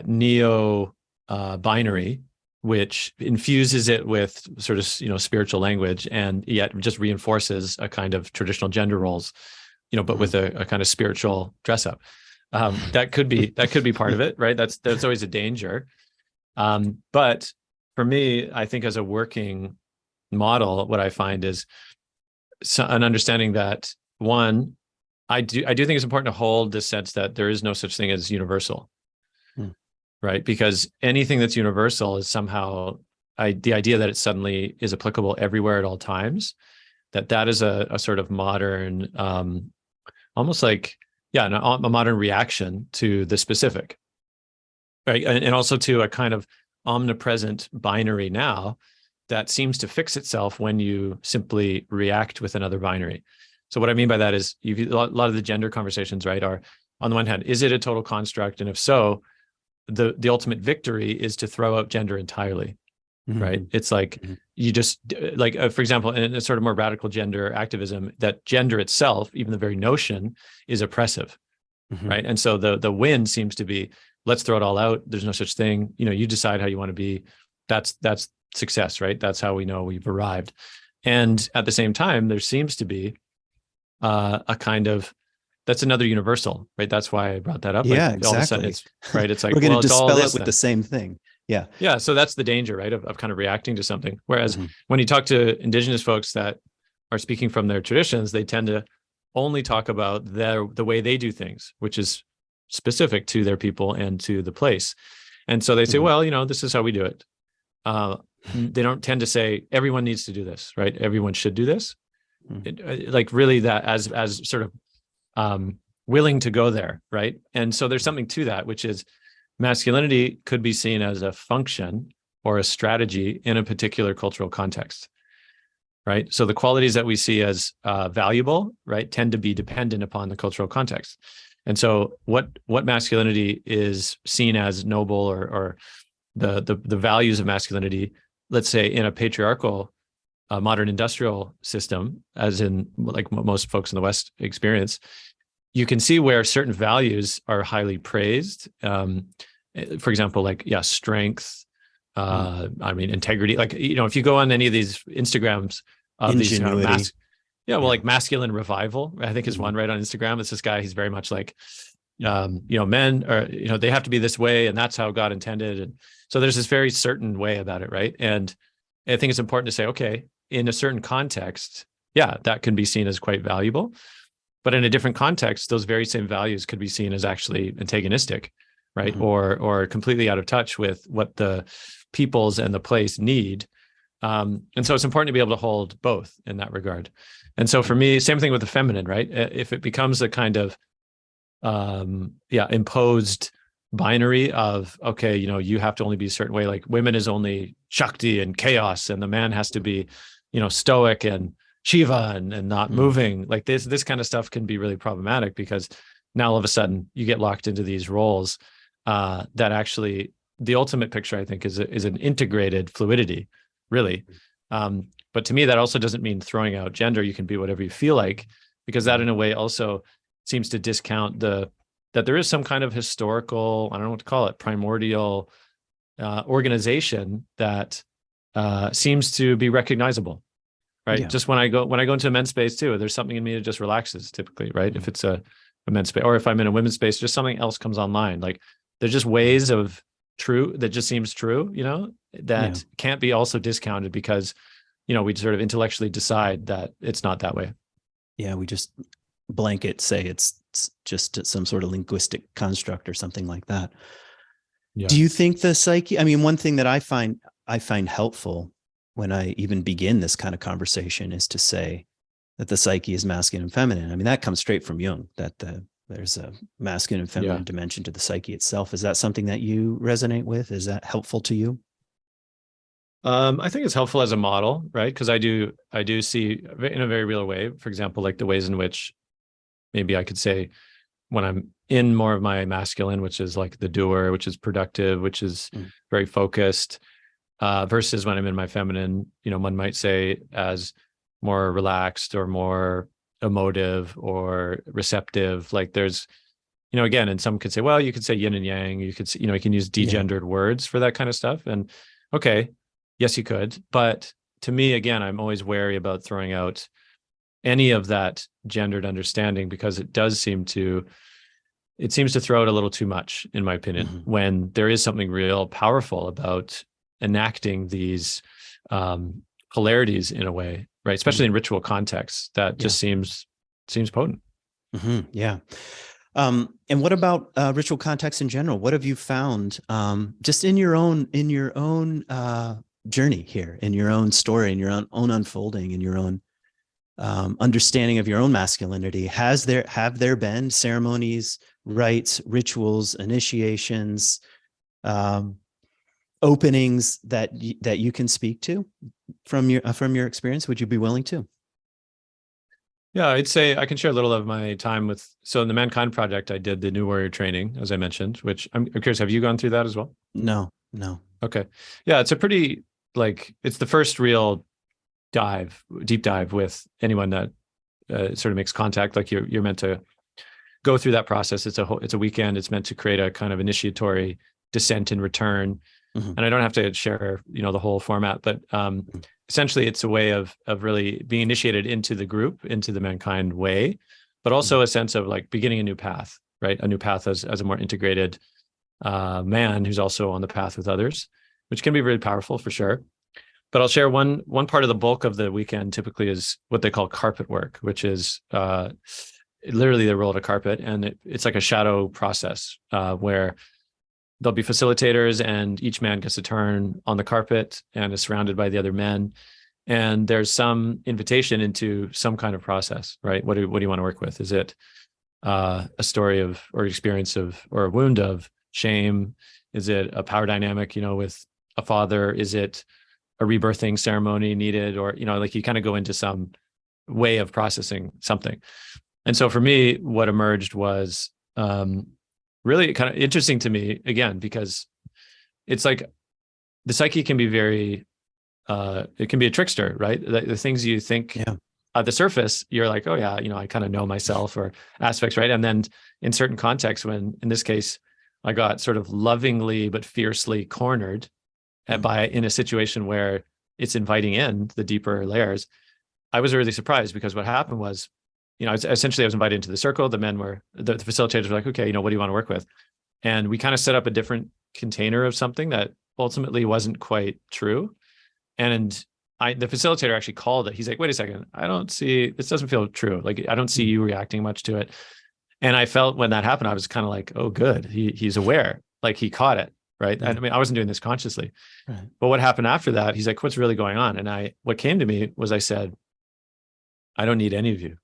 neo binary, which infuses it with sort of spiritual language, and yet just reinforces a kind of traditional gender roles, but with a kind of spiritual dress up? That could be part of it, right? That's always a danger. But for me, I think as a working model, what I find is an understanding that, one, I do think it's important to hold this sense that there is no such thing as universal, right? Because anything that's universal is somehow the idea that it suddenly is applicable everywhere at all times. That is a sort of modern, almost like a modern reaction to the specific, right? And also to a kind of omnipresent binary now that seems to fix itself when you simply react with another binary. So what I mean by that is a lot of the gender conversations, right, are, on the one hand, is it a total construct? And if so, the ultimate victory is to throw out gender entirely, right? It's like you just, like, for example, in a sort of more radical gender activism, that gender itself, even the very notion, is oppressive, right? And so the win seems to be, let's throw it all out. There's no such thing. You decide how you want to be. That's success, right? That's how we know we've arrived. And at the same time, there seems to be a kind of, that's another universal, right? That's why I brought that up. Yeah, like, exactly. All of a sudden it's right. It's like, we're going to dispel it with then. the same thing. Yeah. Yeah. So that's the danger, right? Of kind of reacting to something. Whereas when you talk to Indigenous folks that are speaking from their traditions, they tend to only talk about the way they do things, which is specific to their people and to the place. And so they say, well, this is how we do it. They don't tend to say everyone needs to do this, right? Everyone should do this. Like really that as sort of willing to go there, right? And so there's something to that, which is masculinity could be seen as a function or a strategy in a particular cultural context, right? So the qualities that we see as valuable, right, tend to be dependent upon the cultural context. And so what masculinity is seen as noble or the values of masculinity, let's say in a patriarchal modern industrial system, as in like most folks in the West experience, you can see where certain values are highly praised. For example, like, strength, I mean, integrity. Like, if you go on any of these Instagrams of these kind of like masculine revival, I think is one right on Instagram. It's this guy, he's very much like, men are, they have to be this way and that's how God intended. And so there's this very certain way about it, right? And I think it's important to say, okay, in a certain context, that can be seen as quite valuable. But in a different context, those very same values could be seen as actually antagonistic, right? Or completely out of touch with what the peoples and the place need. And so it's important to be able to hold both in that regard. And so for me, same thing with the feminine, right? If it becomes a kind of imposed binary of, okay, you have to only be a certain way, like women is only Shakti and chaos, and the man has to be, stoic and Shiva and not moving. Like this kind of stuff can be really problematic, because now all of a sudden you get locked into these roles that actually the ultimate picture, I think, is an integrated fluidity, really. But to me, that also doesn't mean throwing out gender. You can be whatever you feel like, because that in a way also seems to discount that there is some kind of historical, I don't know what to call it, primordial organization that seems to be recognizable, right? Yeah. Just when I go into a men's space too, there's something in me that just relaxes typically, right? If it's a men's space, or if I'm in a women's space, just something else comes online. Like there's just ways of true that just seems true, that can't be also discounted because, we sort of intellectually decide that it's not that way. Yeah, we just blanket say it's just some sort of linguistic construct or something like that. Yeah. Do you think the psyche, I mean, one thing that I find helpful when I even begin this kind of conversation is to say that the psyche is masculine and feminine. I mean, that comes straight from Jung, that there's a masculine and feminine dimension to the psyche itself. Is that something that you resonate with? Is that helpful to you? I think it's helpful as a model, right? Because I do see in a very real way, for example, like the ways in which maybe I could say when I'm in more of my masculine, which is like the doer, which is productive, which is very focused, versus when I'm in my feminine, one might say as more relaxed or more emotive or receptive. Like there's, again, and some could say, well, you could say yin and yang, you could, you can use degendered words for that kind of stuff. And okay, yes, you could. But to me, again, I'm always wary about throwing out any of that gendered understanding, because it seems to throw out a little too much, in my opinion, when there is something real powerful about enacting these polarities in a way, right? Especially in ritual contexts, that just seems potent. Yeah. And what about ritual context in general? What have you found just in your own journey here, in your own story, in your own unfolding, in your own understanding of your own masculinity? Have there been ceremonies, rites, rituals, initiations, openings that you can speak to from your experience? Would you be willing to? Yeah, I'd say I can share a little of my time with. So in the Mankind Project, I did the New Warrior training, as I mentioned, which I'm curious, have you gone through that as well? No. Okay. Yeah, it's a pretty, it's the first real deep dive with anyone that sort of makes contact. Like you're meant to go through that process. It's a weekend. It's meant to create a kind of initiatory descent and return. And I don't have to share, the whole format, but essentially it's a way of really being initiated into the group, into the Mankind way, but also a sense of like beginning a new path, right? A new path as a more integrated man who's also on the path with others, which can be really powerful for sure. But I'll share one part of the bulk of the weekend typically is what they call carpet work, which is literally they roll out a carpet, and it's like a shadow process where there'll be facilitators, and each man gets a turn on the carpet and is surrounded by the other men. And there's some invitation into some kind of process, right? What do you want to work with? Is it a story of, or experience of, or a wound of shame? Is it a power dynamic, with a father? Is it a rebirthing ceremony needed? Or, you kind of go into some way of processing something. And so for me, what emerged was really kind of interesting to me, again, because it's like the psyche can be very, it can be a trickster, right? The things you think at the surface, you're like, oh yeah, I kind of know myself or aspects, right? And then in certain contexts, when in this case, I got sort of lovingly but fiercely cornered in a situation where it's inviting in the deeper layers, I was really surprised, because what happened was, essentially I was invited into the circle. The facilitators were like, okay, what do you want to work with? And we kind of set up a different container of something that ultimately wasn't quite true. And the facilitator actually called it. He's like, wait a second, this doesn't feel true. Like, I don't see you reacting much to it. And I felt when that happened, I was kind of like, oh, good. He's aware, like he caught it. Right. I mean, I wasn't doing this consciously, but what happened after that, he's like, what's really going on? And what came to me was, I said, I don't need any of you.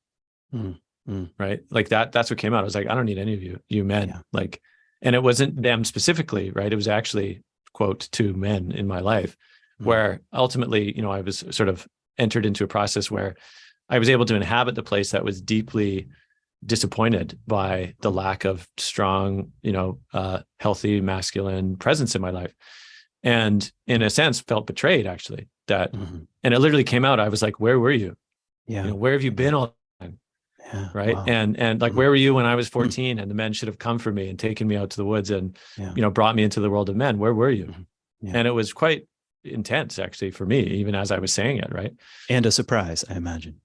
Right. Like that's what came out. I was like, I don't need any of you men. Like, and it wasn't them specifically, right? It was actually, quote, two men in my life, where ultimately, I was sort of entered into a process where I was able to inhabit the place that was deeply disappointed by the lack of strong, healthy masculine presence in my life. And in a sense, felt betrayed, actually, and it literally came out. I was like, where were you? Where have you been all the time? Right. Wow. And like, where were you when I was 14 and the men should have come for me and taken me out to the woods and, brought me into the world of men? Where were you? And it was quite intense, actually, for me, even as I was saying it. Right. And a surprise, I imagine.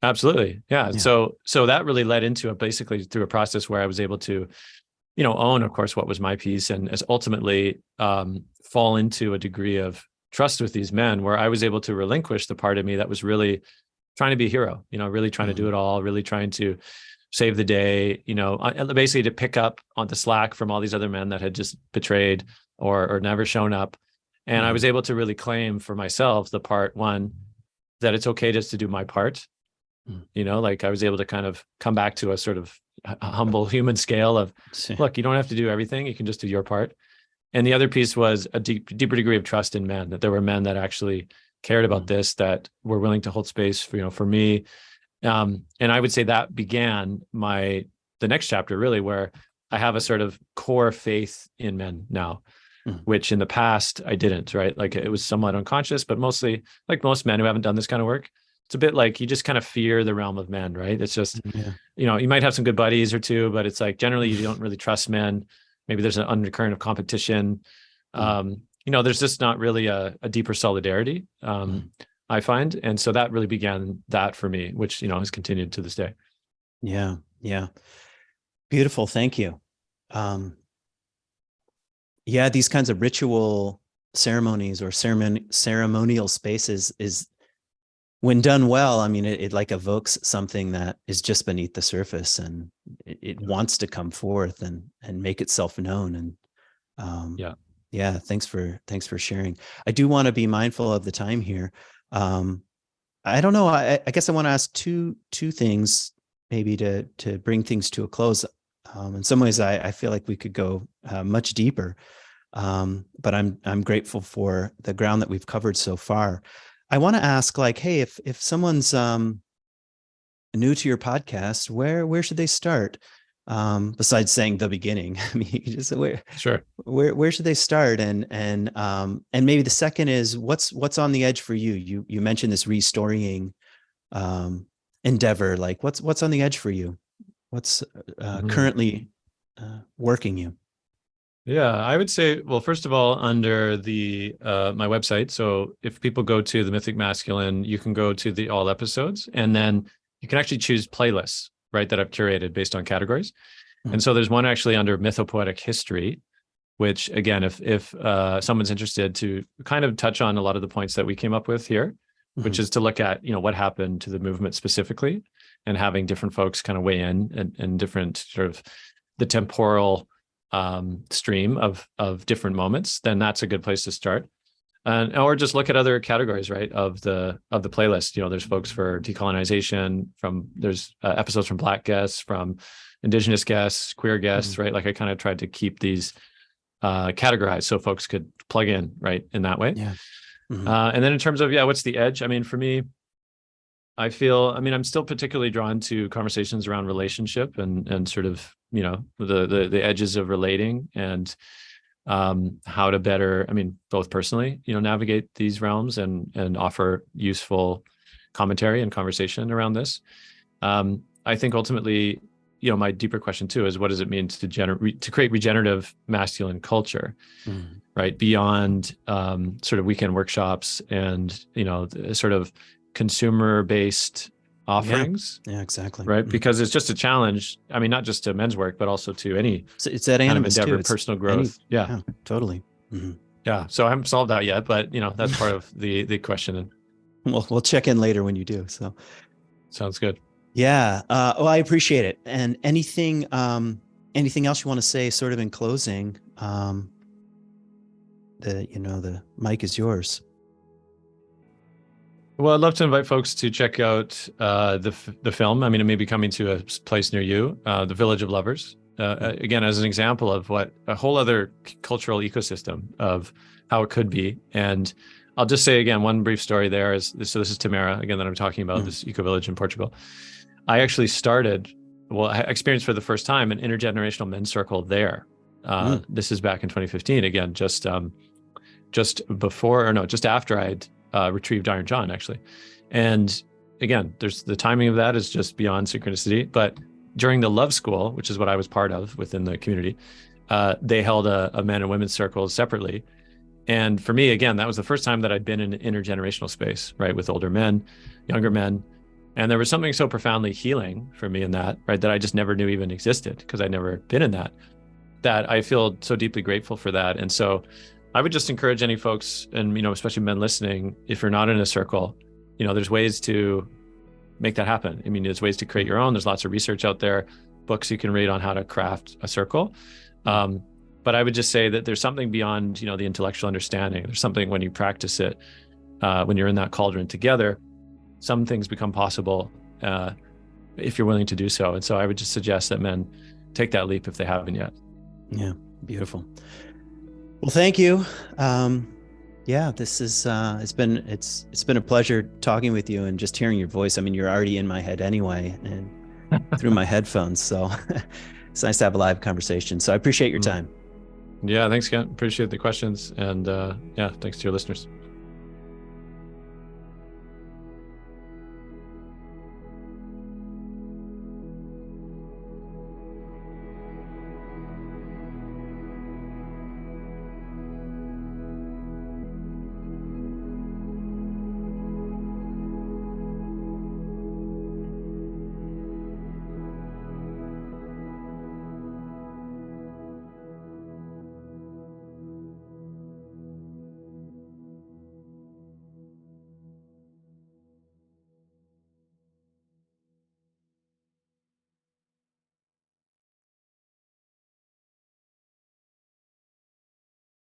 Absolutely. Yeah. So that really led into it, basically through a process where I was able to, own, of course, what was my piece, and as ultimately fall into a degree of trust with these men, where I was able to relinquish the part of me that was really trying to be a hero, really trying to do it all, really trying to save the day, basically to pick up on the slack from all these other men that had just betrayed or never shown up. And I was able to really claim for myself the part one, that it's okay just to do my part. Like I was able to kind of come back to a sort of humble human scale of, look, you don't have to do everything. You can just do your part. And the other piece was a deeper degree of trust in men, that there were men that actually cared about this, that were willing to hold space for me. And I would say that began the next chapter, really, where I have a sort of core faith in men now, which in the past I didn't, right? Like it was somewhat unconscious, but mostly, like most men who haven't done this kind of work, it's a bit like you just kind of fear the realm of men, right? It's just, you might have some good buddies or two, but it's like generally you don't really trust men. Maybe there's an undercurrent of competition. There's just not really a deeper solidarity, I find. And so that really began that for me, which, has continued to this day. Yeah. Yeah. Beautiful. Thank you. These kinds of ritual ceremonies or ceremonial spaces is, when done well, I mean, it like evokes something that is just beneath the surface, and it wants to come forth and make itself known. And thanks for sharing. I do want to be mindful of the time here. I don't know. I guess I want to ask two things, maybe to bring things to a close. In some ways, I feel like we could go much deeper, but I'm grateful for the ground that we've covered so far. I want to ask, like, hey, if someone's new to your podcast, where should they start? Besides saying the beginning, I mean, you can just where should they start? And maybe the second is what's on the edge for you? You mentioned this restorying endeavor. Like what's on the edge for you? What's currently working you? Yeah, I would say, well, first of all, under the my website. So if people go to the Mythic Masculine, you can go to the all episodes, and then you can actually choose playlists, right, that I've curated based on categories. And so there's one actually under mythopoetic history, which again, if someone's interested, to kind of touch on a lot of the points that we came up with here, which is to look at, what happened to the movement specifically, and having different folks kind of weigh in and different sort of the temporal stream of different moments, then that's a good place to start. Or just look at other categories, right, of the playlist. There's folks for decolonization, there's episodes from Black guests, from Indigenous guests, queer guests, right? Like I kind of tried to keep these categorized so folks could plug in, right, in that way. Yeah. And then in terms of, what's the edge? I mean, for me, I'm still particularly drawn to conversations around relationship and sort of, the edges of relating. And how to better, I mean, both personally, navigate these realms and offer useful commentary and conversation around this. I think ultimately, my deeper question too is, what does it mean to create regenerative masculine culture, right? Beyond sort of weekend workshops and sort of consumer-based offerings. Yeah, exactly. Right, because it's just a challenge. I mean, not just to men's work, but also to any it's that kind of animus endeavor, too. personal growth. Yeah, totally. Yeah. So I haven't solved that yet, but that's part of the question. We'll check in later when you do. So sounds good. Yeah. Well, I appreciate it. And anything else you want to say sort of in closing? The mic is yours. Well, I'd love to invite folks to check out the film. I mean, it may be coming to a place near you, The Village of Lovers. Again, as an example of what a whole other cultural ecosystem of how it could be. And I'll just say again, one brief story there is, so this is Tamara, again, that I'm talking about, this eco-village in Portugal. I actually I experienced for the first time an intergenerational men's circle there. This is back in 2015, again, just after I'd retrieved Iron John, actually. And again, there's the timing of that is just beyond synchronicity. But during the Love School, which is what I was part of within the community, they held a men and women's circles separately. And for me, again, that was the first time that I'd been in an intergenerational space, right, with older men, younger men. And there was something so profoundly healing for me in that, right, that I just never knew even existed because I'd never been in that I feel so deeply grateful for that. And so I would just encourage any folks, and especially men listening, if you're not in a circle, there's ways to make that happen. I mean, there's ways to create your own. There's lots of research out there, books you can read on how to craft a circle. But I would just say that there's something beyond, the intellectual understanding. There's something when you practice it, when you're in that cauldron together, some things become possible if you're willing to do so. And so I would just suggest that men take that leap if they haven't yet. Yeah, beautiful. Well, thank you. This is it's been a pleasure talking with you and just hearing your voice. I mean, you're already in my head anyway, and through my headphones. So it's nice to have a live conversation. So I appreciate your time. Yeah, thanks, Kent. Appreciate the questions, and thanks to your listeners.